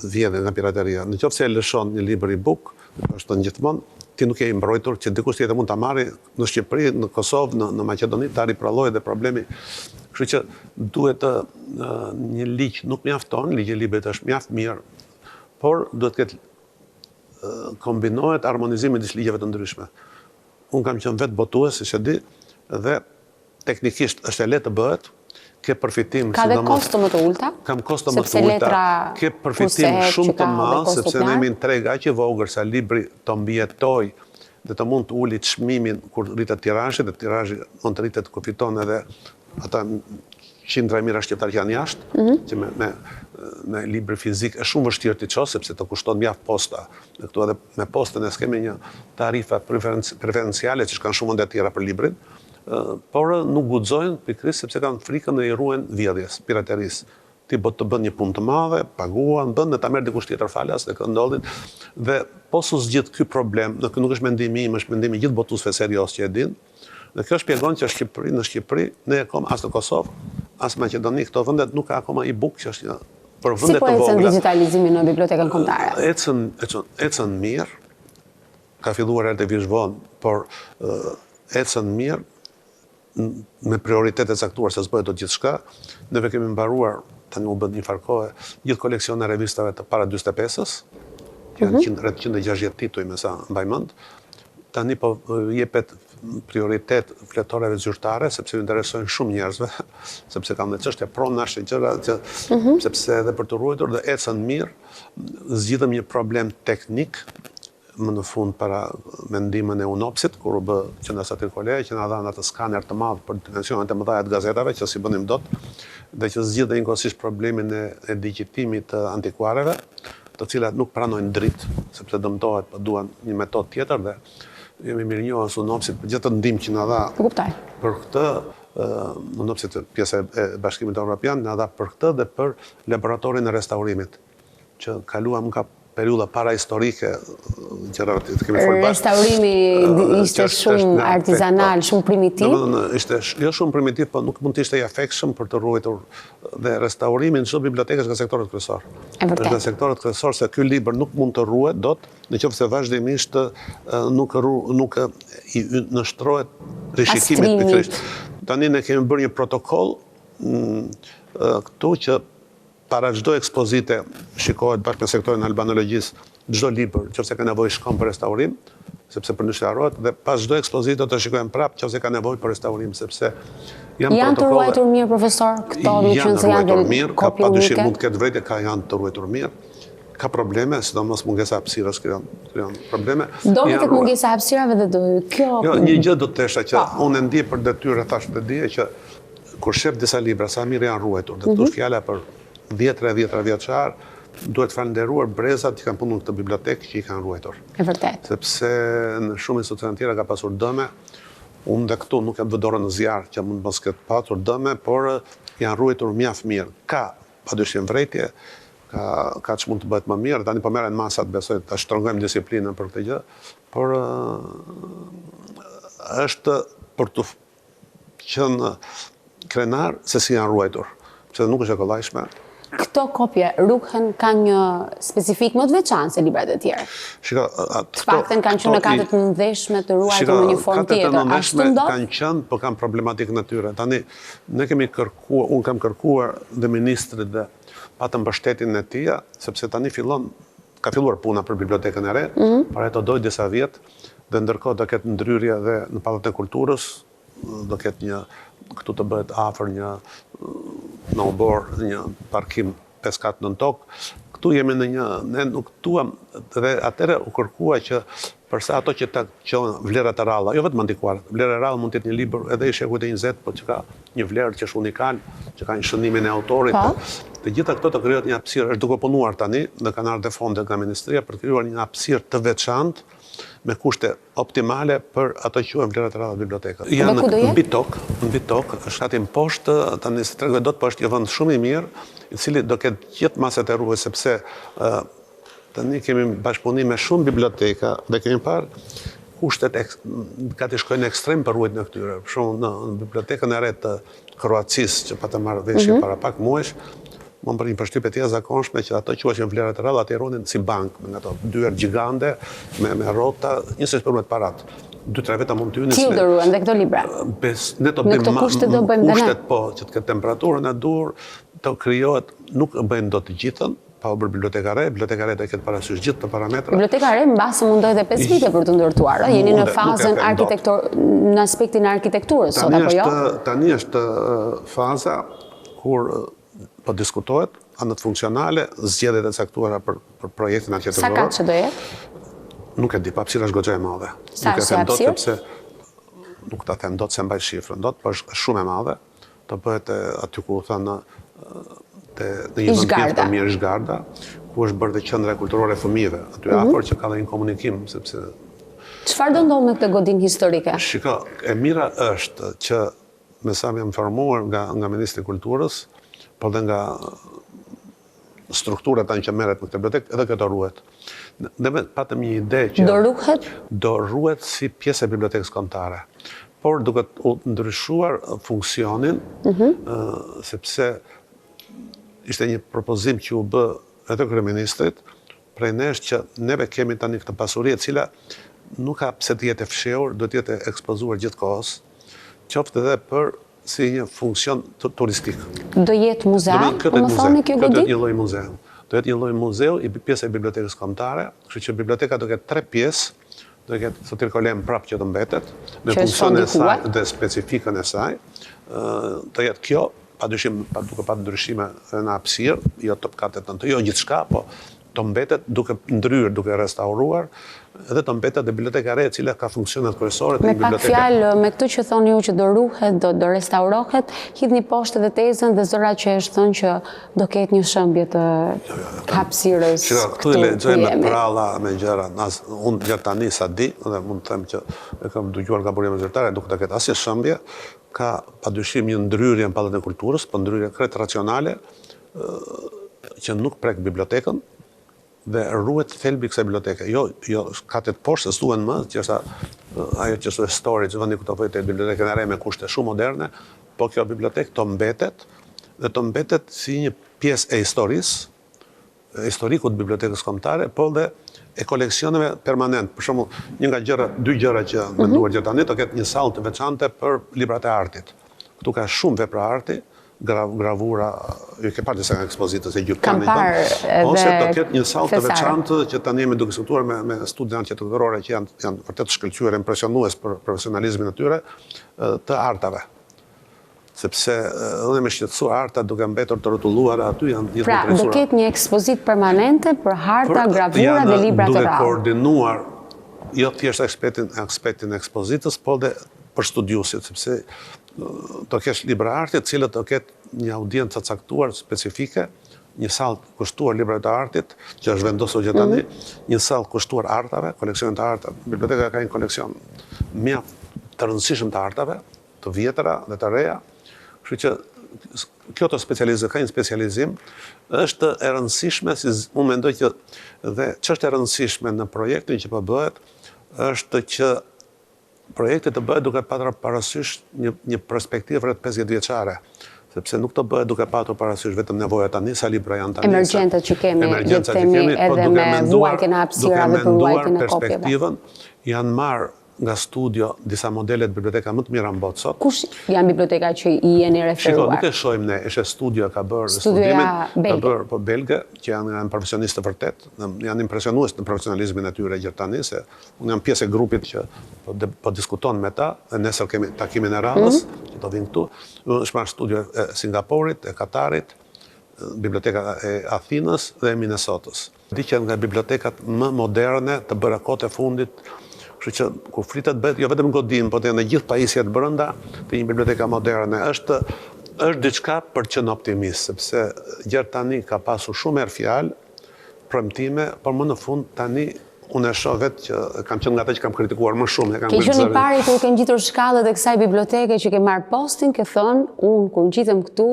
vjedhje, nga pirateria. Në qoftë se e lëshon një libër e-book, është në gjithmonë, ti nuk je i mbrojtur që dikush tjetër mund ta marrë në Shqipëri, në Kosovë, në Maqedoni, ta riprollojë dhe problemi. Kështu që duhet një ligj, nuk mjafton, ligji i librit është mjaft mirë, por duhet të ketë kombinohet harmonizimi midis ligjeve të ndryshme. Unë kam qenë vetë botues, siç e di, dhe teknikisht është e lehtë të bëhet, ke përfitim. Ka dhe kosto më të ulta? Kam kosto më të ulta. Ke përfitim shumë të madh, sepse ne jemi në treg aq i vogël sa libri të mbjetoj dhe të mund të uli çmimin kur rritet tirazhi, dhe tirazhi mund të rritet kur fiton edhe ata qindra e mira shqiptarë që janë jashtë, që me libri fizik është shumë vështirë t'i ços sepse të kushton mjaft posta. Dhe këtu edhe me postën ne skemi një tarifa preferenciale që kanë shumë ende tjera për librin. Por nuk guxojnë pikërisht sepse kanë frikën e i ruajnë vjedhjes, piraterisë. Ti të bën një punë të madhe, paguan, bën dhe ta merr dikush tjetër falas dhe këtë ndodhin. Dhe posu zgjidh ky problem, nuk është mendimi im, është mendimi i gjithë botuesve serioz që e din. Dhe kjo shpjegon që në Shqipëri ne akoma as në Kosovë, as Maqedoni, këto vendet nuk ka akoma e-book që është për vendet të vogla. Si po ecën digitalizimi në bibliotekën kombëtare? Ecën mirë, ka filluar edhe vish vonë, por ecën mirë, me prioritetet caktuar se s'bëhet do gjithçka. Neve kemi mbaruar, tani u bën një farkohe, gjithë koleksion e revistave të para 45-s, që janë rreth 160 tituj me sa mbaj mend. Tani po jepet prioritet fletoreve zyrtare, sepse ju interesojnë shumë njerëzve, sepse kanë dhe çështje pronash e gjëra, sepse edhe për të ruajtur dhe ecën mirë, zgjidhëm një problem teknik, më në fund para mendimën e UNOPS-it, kur u bë që në satir kolegë, që na dhanë atë skaner të madh për dimensionet e mëdha të gazetave, që si bënim dot, dhe që zgjidhej njëkohësisht problemin e digjitimit të antikuareve, të cilat nuk pranojnë dritë, sepse dëmtohet, po duan një metodë tjetër dhe jemi mirënjohës UNOPS-it për gjithë të ndihmë që na dha. Për këtë UNOPS-it pjesë e Bashkimit Evropian na dha për këtë dhe për laboratorin e restaurimit, që kaluam nga periudha parahistorike, gjërat të kemi folur bashkë. Restaurimi ishte shumë artizanal, shumë primitiv? Ishte jo shumë primitiv, po nuk mund të ishte i afekshëm për të ruajtur dhe restaurimi në çdo bibliotekë është nga sektorët kryesor. Është nga sektorët kryesor se ky libër nuk mund të ruhet dot, nëse vazhdimisht nuk i nështrohet rishikimit pikërisht. Tani ne kemi bërë një protokoll këtu që para çdo ekspozite shikohet bashkë me sektorin albanologjisë çdo libër, nëse ka nevojë shkon për restaurim, sepse përndryshe harrohet, dhe pas çdo ekspozite do të shikojmë prapë nëse ka nevojë për restaurim, sepse janë të ruajtur mirë, profesor, këto në qenë se janë mirë, ka padyshim mund të ketë vërejtje, ka janë të ruajtur mirë. Ka probleme, sidomos mungesa hapësirës krijon probleme. Do me tek mungesa hapësirave dhe kjo. Jo, një gjë do të thesha që unë ndjej për detyrë, thash të dije që kur shef disa libra sa mirë janë ruajtur, dhe këtu është fjala për 10 vjeçar, duhet falenderuar brezat që kanë punuar në këtë bibliotekë që i kanë ruajtur. E vërtet. Sepse në shumë institucione tjera ka pasur dëme, unë dhe këtu nuk e vë dorën në zjarr që mund mos ketë pasur dëme, por janë ruajtur mjaft mirë. Ka padyshim vërejtje, ka që mund të bëhet më mirë, tani po merren masat, besoj ta shtrongojmë disiplinën për këtë gjë, por është për të qenë krenar se si janë ruajtur, sepse nuk është e kollajshme. Këto kopje rukhen ka një specifik më të veçantë se librat e tjerë. Të paktën kanë qenë në katët të ndeshme të ruajtur në një formë tjetër. Ashtu ndodh? Kanë qenë, por kanë problematikë natyre. Tani ne kemi kërkuar, unë kam kërkuar dhe ministrit dhe patëm mbështetjen e tij, sepse tani ka filluar puna për bibliotekën e re, por ato dojë disa vjet, dhe ndërkohë do ketë ndryrje dhe në Pallat e Kulturës, do ketë këtu të bëhet afër në obor, një parkim 5 kat nën tokë. Këtu jemi në ne nuk tuam, dhe atëre u kërkua që përsa ato që qonë vlerat e ralla, jo vetëm antikuar, vlerë e ralla mund të jetë një libër edhe i shekujt e 20, por që ka një vlerë që është unikal, që ka një shënimin e autorit. Të gjitha këto të krijohet një hapësirë, është duke punuar tani, dhe kanë ardhur fonde nga ministria për të krijuar një hapësirë të veçantë me kushte optimale për ato që quhen vlerat e rralla të bibliotekës. Dhe ku do jetë? Mbi tokë, është aty poshtë, tani se tregoj dot, po është një vend shumë i mirë, i cili do ketë gjithë maset e rrugës, sepse tani kemi bashkëpunim me shumë biblioteka dhe kemi parë kushtet gati shkojnë ekstrem për ruajtjen e këtyre. Për shembull, në bibliotekën e re të Kroacisë, që pa të marrë veshje para pak muajsh, më bërë një përshtypje të jashtëzakonshme që ato quhen vlerat e rralla atë ronin si bank, me ato dyer gjigande, me rrota, njësoj për me të parat. 2-3 veta mund të hynin. Cilë do ruhen dhe këto libra? Ne të bëjmë kushtet do bëjmë kushtet, po, që të ketë temperaturën e dur, të krijohet, nuk bëjnë dot të gjithën, pa u bërë biblioteka re do ketë parasysh gjithë të parametra. Biblioteka re mbasë mundoj dhe 5 vite për të ndërtuar, jeni në fazën në aspektin e arkitekturës, sot apo jo? Tani është faza kur po diskutohet, anët funksionale, zgjedhjet e caktuara për projektin arkitekturor. Sa kaç që do jetë? Nuk e di, pa hapësira është goxha e madhe. Sa është hapësirë? Sepse nuk ta them dot se mbaj shifrën dot, por është shumë e madhe. Do bëhet aty ku u thënë në një vend tjetër të mirë Zhgarda, ku është bërë dhe qendra kulturore e fëmijëve. Aty afër që ka dhe një komunikim, sepse çfarë do ndodhë me këtë godinë historike? Shiko, e mira është që me sa më jam informuar nga Ministri i Kulturës, por dhe nga strukturat që merret me këtë bibliotekë, edhe këto ruhet. Ne patëm një ide që do ruhet si pjesë e bibliotekës kombëtare, por duke ndryshuar funksionin, sepse ishte një propozim që u bë edhe kryeministrit, prej nesh që neve kemi tani këtë pasuri e cila nuk ka pse të jetë e fshehur, do të jetë ekspozuar gjithkohës, qoftë edhe për si një funksion turistik. Do jetë muzea, po më thoni kjo godi? Do jetë një lloj muzeu. Do jetë një lloj muzeu i pjesë e bibliotekës kombëtare, kështu që biblioteka do ketë 3 pjesë, do ketë sotir kolem prapë që do mbetet, me funksionin e saj dhe specifikën e saj. Do jetë kjo, padyshim duke patur ndryshime në hapësirë, jo top katet në të, jo gjithçka, po të mbetet duke ndryrë, duke restauruar, edhe të mbetet dhe biblioteka re e cila ka funksionet kryesore të një biblioteke. Me pak fjalë, me këtë që thoni ju që do ruhet, do restaurohet, hidhni poshtë edhe tezën dhe zëra që është thënë që do ketë një shëmbje të hapësirës. Këtu i lexoj me pralla, me gjëra. Unë gjatë tani sa di, dhe mund të them që e kam dëgjuar nga burime zyrtare, nuk do ketë asnjë shëmbje, ka padyshim një ndryrje në pallën e kulturës, po ndryrje krejt racionale që nuk prek bibliotekën, dhe ruhet thelbi kësaj biblioteke. Jo katet poshtë se thuhen më, që është ajo që është storage, vendi ku të bëhet bibliotekën e re me kushte shumë moderne, po kjo bibliotekë të mbetet dhe të mbetet si një pjesë e historisë, historiku të bibliotekës kombëtare, po dhe e koleksioneve permanent. Për shembull, një nga dy gjëra që menduar gjatë tani, të ketë një sallë të veçantë për librat e artit. Këtu ka shumë vepra arti, gravura, ju ke parë disa nga ekspozitës e gjykkanit, ose të ketë një sallë të veçantë që tani jemi duke diskutuar me studiantë arkitekturore që janë vërtet shkëlqyer, impresionues për profesionalizmin e tyre, të artave. Sepse edhe me shqetësuar arta duke mbetur të rrotulluara aty janë gjithë të interesuar. Pra, do ketë një ekspozitë permanente për harta, gravura dhe libra të rrallë. Duke koordinuar jo thjesht aspektin e ekspozitës, po dhe për studiusit, sepse të kesh libra artit, cilët të ketë një audiencë të caktuar specifike, një sallë kushtuar libra të artit, që është vendosur gjatë tani, një sallë kushtuar artave, koleksionin të artave. Biblioteka ka një koleksion mjaft të rëndësishëm të artave, të vjetra dhe të reja, kështu që kjo të specializim, ka një specializim, është e rëndësishme, si unë mendoj që dhe ç'është e rëndësishme në projektin që po bëhet, është që projekti të bëhet duke patur parasysh një perspektivë rreth 50 vjeçare, sepse nuk të bëhet duke patur parasysh vetëm nevojat tani, sa libra janë tani. Emergjencat që kemi, edhe me vuajtjen e hapësirave për vuajtjen e kopjeve. Perspektivën janë marrë nga studio disa modele të biblioteka më të mira në botë sot. Kush janë biblioteka që i jeni referuar? Shiko, nuk e shohim ne, është studio ka bërë studimin, ka bërë po belge, që janë profesionistë të vërtet, janë impresionues në profesionalizmin e tyre gjithë tani, se unë jam pjesë e grupit që po diskuton me ta, dhe nesër kemi takimin e radhës, që do vinë këtu. Është marrë studio e Singaporit, e Katarit, biblioteka e Athinës dhe e Minnesotës. Di që nga bibliotekat më moderne të bëra kohët e fundit, kështu që kur fritet bëhet jo vetëm godin, por edhe gjithë pajisjet brenda të një biblioteka moderne, është diçka për qenë optimist, sepse gjatë tani ka pasur shumë herë fjalë, premtime, por më në fund tani unë e shoh vetë që kam qenë nga ata që kam kritikuar më shumë. Ke qenë i pari kur ke ngjitur shkallët e kësaj biblioteke që ke marrë postin, ke thënë, unë kur ngjitem këtu,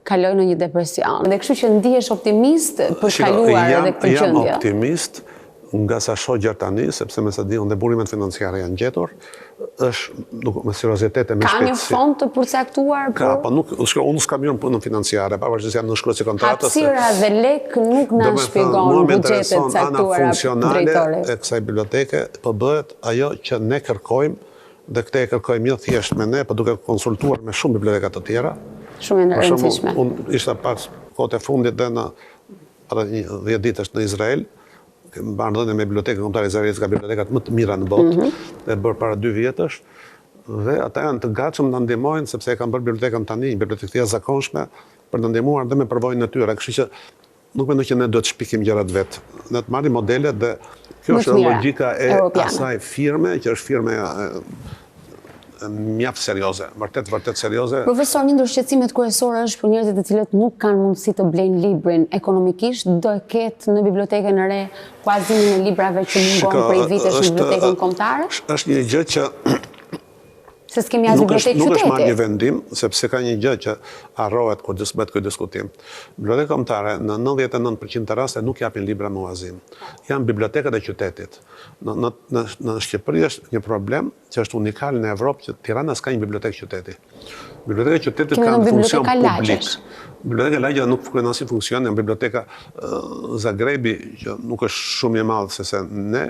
kaloj në një depresion. Dhe kështu që ndihesh optimist për kaluar edhe këtë gjendje. Jam optimist nga sa shoh gjatë tani, sepse me sa di unë dhe burimet financiare janë gjetur, është me seriozitet e me shpejtësi. Ka një fond të përcaktuar? Ka, po unë s'kam hyrë në punën financiare, pavarësisht jam në shkruajtje kontratës. Hapësira dhe lek nuk na shpjegon buxhetet caktuara ana funksionale e kësaj biblioteke, po bëhet ajo që ne kërkojmë, dhe këtë e kërkojmë jo thjesht me ne, po duke konsultuar me shumë biblioteka të tjera. Shumë e rëndësishme. Unë ishta pas kohët e fundit dhe në 10 ditësh në Izrael, mbarë ndonjë me bibliotekën kombëtare izraelite, ka bibliotekat më të mira në botë, dhe bërë para 2 vjetësh, dhe ata janë të gatshëm na ndihmojnë sepse e kanë bërë bibliotekën tani, një bibliotekë të jashtëzakonshme për të ndihmuar dhe me përvojën e tyre. Kështu që nuk mendoj që ne duhet të shpikim gjërat vetë. Ne të marrim modelet dhe kjo është logjika e asaj firme, që është firme mjaft serioze, vërtet serioze. Profesor, një ndër shqetësimet kryesore është për njerëzit të cilët nuk kanë mundësi të blejnë librin ekonomikisht, do ketë në bibliotekën e re kuazimin e librave që mungon prej vitesh në bibliotekën kombëtare? Është një gjë që se s'kemi as bibliotekë qyteti. Nuk është marrë një vendim, sepse ka një gjë që harrohet kur bëhet ky diskutim. Biblioteka kombëtare në 99% të raste nuk japin libra muazin. Janë bibliotekat e qytetit. Në Shqipëri është një problem që është unikal në Evropë që Tirana s'ka një bibliotekë qyteti. Biblioteka e qytetit ka në funksion publik. Biblioteka Lagja nuk kryen asnjë funksion, janë biblioteka Zagrebi që nuk është shumë i madh se ne,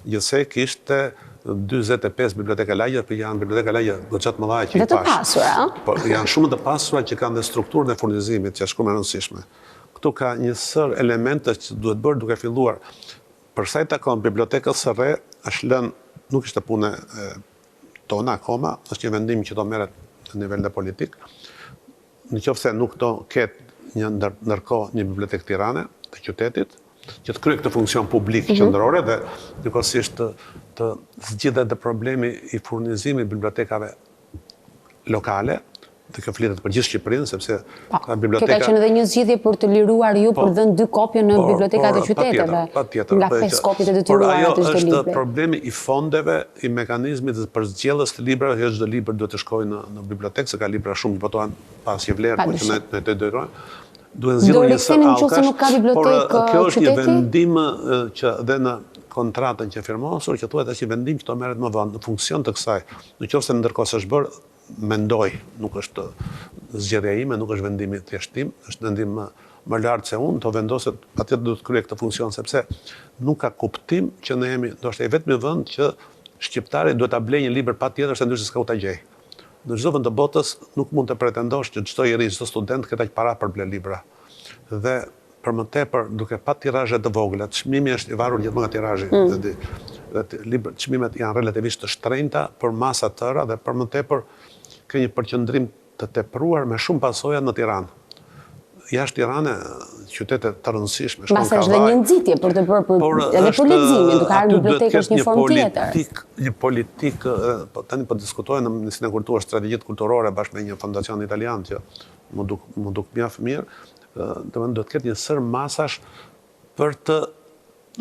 gjithsej kishte 45 biblioteka lagja, për janë biblioteka lagja goxha të mëdha që i pash. Dhe të pasura, po janë shumë të pasura që kanë dhe strukturën e furnizimit, që është shumë e rëndësishme. Këtu ka një sër elemente që duhet bërë duke filluar. Për sa i takon bibliotekës së re, është lënë, nuk ishte punë tona akoma, është një vendim që do merret në nivel dhe politik. Nëse nuk do ketë një ndërkohë një bibliotekë Tirane të qytetit, që të kryej këtë funksion publik qendrore dhe njëkohësisht të zgjidhet dhe problemi i furnizimit bibliotekave lokale, dhe kjo flitet për gjithë Shqipërinë, sepse ka biblioteka... Ka qenë edhe një zgjidhje për të liruar ju për dhënë 2 kopje në bibliotekat e qyteteve, nga 5 kopjet e detyruara të çdo libri. Por ajo është problemi i fondeve, i mekanizmit për zgjedhjes të librave, jo çdo libër duhet të shkojë në bibliotekë, se ka libra shumë që botohen pas një vlerë, por që ne të dojrojmë. Duhet zgjidhur një sër allkash, por kjo është një vendim që dhe në kontratën që firmosur, që thuhet është një vendim që do merret më vonë në funksion të kësaj. Nëse ndërkohë s'është bërë, mendoj, nuk është zgjedhja ime, nuk është vendimi thjeshtim, është vendim më lartë se unë, të vendoset patjetër duhet të kryej këtë funksion, sepse nuk ka kuptim që ne jemi ndoshta i vetmi vend që shqiptari duhet ta blejë një libër patjetër se ndryshe s'ka u ta gjej. Në çdo vend të botës nuk mund të pretendosh që çdo njerëz, çdo student ketë aq para për ble libra. Dhe për më tepër, duke pa tirazhe të vogla, çmimi është i varur gjithmonë nga tirazhi. Çmimet janë relativisht të shtrenjta për masa të tëra dhe për më tepër ka një përqendrim të tepruar me shumë pasoja në Tiranë. Jashtë Tirane, qytete të rëndësishme, shkon Kavaj. Është dhe një nxitje për të bërë edhe për leximin, duke ardhur në bibliotekë është një formë tjetër. Një politikë, tani po diskutojnë në Ministrinë e Kulturës strategjitë kulturore bashkë me një fondacion italian që më duk mjaft mirë, do të ketë një sër masash për të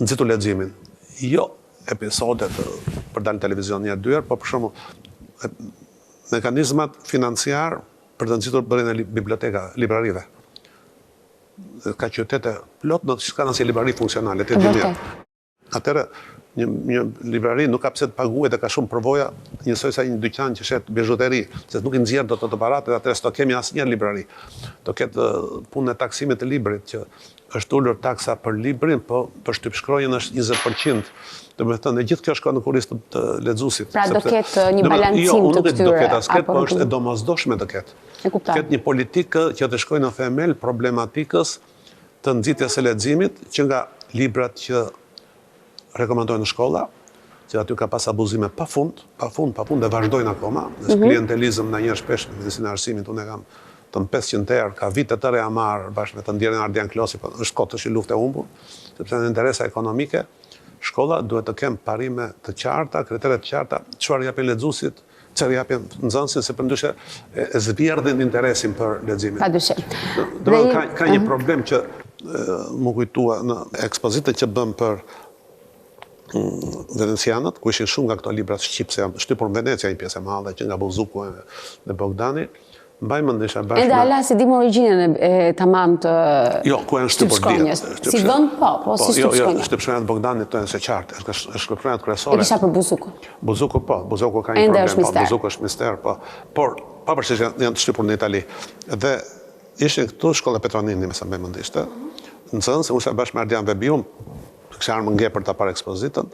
nxitur leximin. Jo episodet për dalë në televizion një dyherë, por për shembull mekanizmat financiar për të nxitur bërjen e biblioteka, librarive. Ka qytete plot në që kanë asnjë librari funksionale, të mirë. Atëherë një librari nuk ka pse të paguhet dhe ka shumë përvoja, njësoj sa një dyqan që shet bijuteri, se nuk i nxjerr dot ato paratë, atëherë s'do kemi asnjë librari. Do ketë punën e taksimit të librit që është ulur taksa për librin, po për shtypshkronjën është 20%. Domethënë gjithë kjo shkon në kurriz të lexuesit. Pra do ketë një balancim të këtyre. Do ketë asket, po është e domosdoshme të ketë. Ketë një politikë që të shkojë në themel problematikës të nxitjes së leximit, që nga librat që rekomandojnë në shkolla, që aty ka pas abuzime pafund dhe vazhdojnë akoma. Në klientelizëm na njerë shpesh në mjedisinë e arsimit, unë kam të 500 herë, ka vite të reja marë bashkë me të ndjerën Ardian Klosi, është kotë është i luftë e humbur, sepse në interesa ekonomike, shkolla duhet të kemë parime të qarta, kriteret të qarta, çfarë japin lexuesit, çfarë japin nxënësit, se përndryshe e zverdhin interesin për leximin. Padyshim. Ka një problem që më kujtua në ekspozitën që bëm për venecianët, ku ishin shumë nga këto libra shqip, se shtypur në Venecia një pjesë e madhe, që nga Bozuku dhe Bogdani, mbaj mend isha bashkë. Ende ala si dim origjinën e tamam të ku janë shtypur shkonjës. Si vend po si shtypshkonja. Jo, shtypshkonjat Bogdanit të janë se qartë, është shtypshkonjat kryesore. E kisha për Buzukun. Buzuku po, Buzuku ka një problem, po, Buzuku është mister, po. Por, pavarësisht janë të shtypur në Itali. Dhe ishin këtu shkolla Petronini, me sa më mend ishte. Nxënës, unë isha bashkë me Ardian Bebiun, kësha armë nge për ta parë ekspozitën,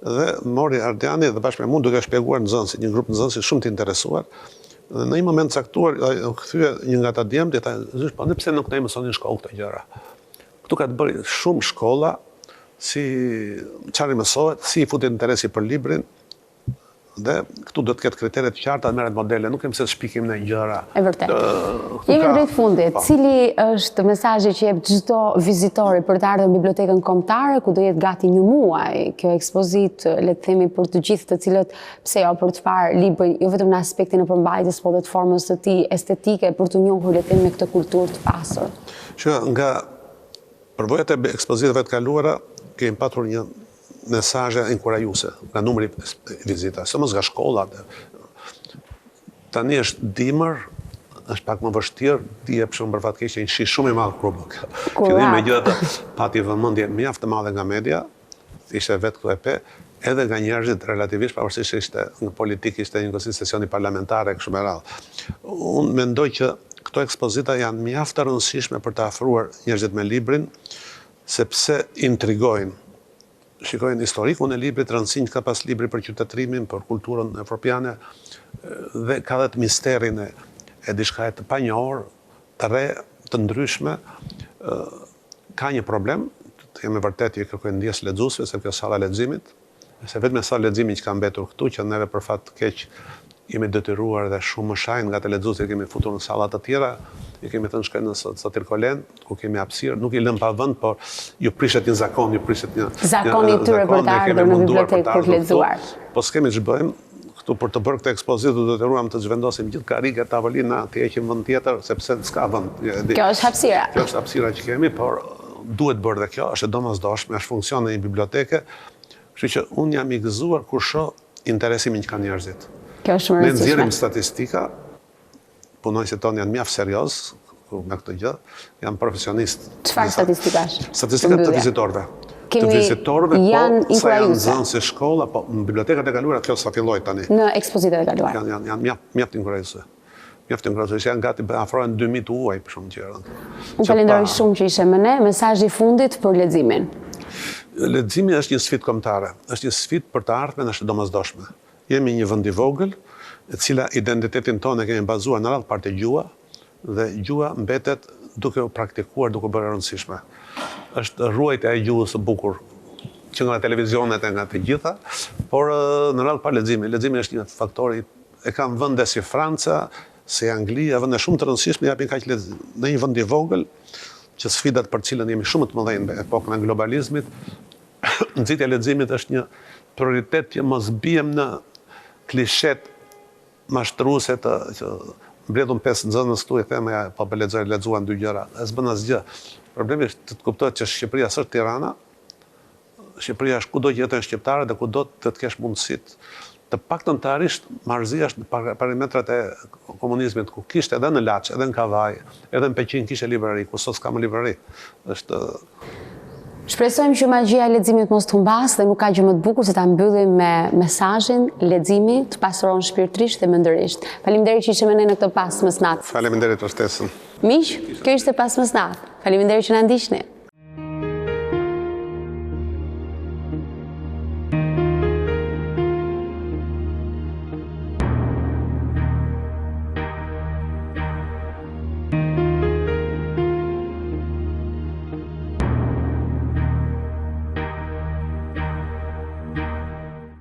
dhe mori Ardiani dhe bashkë me mund duke shpjeguar nxënësit, një grup nxënësit shumë të interesuar. Dhe në një moment caktuar, kthye një nga ta djemtë, ta po ne pse nuk ne mësonin shkollë këto gjëra. Këtu ka të bëri shumë shkolla, si çfarë mësohet, si i futet interesi për librin, dhe këtu do të ketë kriteret qarta dhe merret modele, nuk kemi se shpikim në gjëra. E vërtet. Jemi drejt fundit. Cili është mesazhi që jep çdo vizitori për të ardhur në bibliotekën kombëtare, ku do jetë gati një muaj kjo ekspozitë, le të themi për të gjithë të cilët, pse jo, për të parë librin, jo vetëm në aspektin e përmbajtjes, por edhe të formës së tij estetike, për të njohur le të themi me këtë kulturë të pasur. Që nga përvojat e ekspozitave të kaluara, kemi patur një mesazhe inkurajuese nga numri vizitave, së mos nga shkollat. Tani është dimër, është pak më vështirë, dje për shumë për fat keq një shi shumë i madh krubë. Fillim me gjë pati vëmendje mjaft të madhe nga media, ishte vetë këtu e pe, edhe nga njerëzit relativisht, pavarësisht ishte në politikë, ishte një sesioni parlamentare kështu me radhë. Unë mendoj që këto ekspozita janë mjaft të rëndësishme për të afruar njerëzit me librin, sepse intrigojnë. Shikojnë historikun e librit, rëndësinë që ka pas libri për qytetrimin, për kulturën evropiane, dhe ka dhe të misterin e diçka të panjohur, të re, të ndryshme. Ka një problem, të jemi vërtet i kërkojnë ndjes lexuesve, se kjo salla leximit, se vetëm salla leximit që ka mbetur këtu, që neve për fat të keq jemi detyruar dhe shumë më shajnë nga të lexuesit kemi futur në sallat të tjera, i kemi thënë shkojnë në Satirkolen, ku kemi hapësirë, nuk i lëm pa vend, por ju prishet një zakon, ju prishet një zakoni i tyre për të ardhur në bibliotekë për të lexuar. Po s'kemi ç'bëjmë këtu për të bërë këtë ekspozitë, do të detyruam të zhvendosim gjithë karrige, tavolina, të heqim vend tjetër, sepse s'ka vend. Kjo është hapësira. Kjo është hapësira që kemi, por duhet bërë dhe kjo, është e domosdoshme, është funksion e një biblioteke, kështu që unë jam i gëzuar kur shoh interesimin që kanë njerëzit. Kjo është shumë e rëndësishme. Ne nxjerrim statistika, punonjësit tonë janë mjaft serioz me këtë gjë, janë profesionistë. Çfarë statistikash? Statistikat të vizitorëve. Të vizitorëve, po, sa janë nxënësi shkolla, po në bibliotekat e kaluara kjo sa filloi tani. Në ekspozitat e kaluara. Janë mjaft inkurajuese. Mjaft inkurajuese, janë gati afrohen 2000 uaj për shumë gjëra. Unë falenderoj shumë që ishe me ne. Mesazhi i fundit për leximin. Leximi është një sfidë kombëtare, është një sfidë për të ardhmen, është domosdoshme. Jemi një vend i vogël, e cila identitetin tonë e kemi bazuar në radhë parë gjua, dhe gjua mbetet duke u praktikuar, duke u bërë rëndësishme. Është ruajtja e gjuhës së bukur, që nga televizionet e nga të gjitha, por në radhë parë leximi. Leximi është një faktor e kanë vende si Franca, si Anglia, vende shumë të rëndësishme, japin kaq në një vend i vogël, që sfidat për cilën jemi shumë të mëdhenj në epokën e globalizmit, nxitja e leximit është një prioritet që mos bijem në klishet mashtruese që mbledhun 5 nxënës këtu i them ja po lexuan 2 gjëra. As bën asgjë. Problemi është të kuptohet që Shqipëria s'është Tirana. Shqipëria është kudo që jetojnë shqiptarët dhe kudo të kesh mundësitë të paktën të arish marrëzia në parametrat e komunizmit, ku kishte edhe në Laç, edhe në Kavaj, edhe në Peqin kishte librari, ku sot s'ka më librari. Shpresojmë që magjia e leximit mos të humbas dhe nuk ka gjë më të bukur se ta mbyllim me mesazhin leximi të pasuron shpirtërisht dhe mendërisht. Faleminderit që ishe me ne në këtë Pas Mesnat. Faleminderit për ftesën. Miq, kjo ishte Pas Mesnat. Faleminderit që na ndiqni.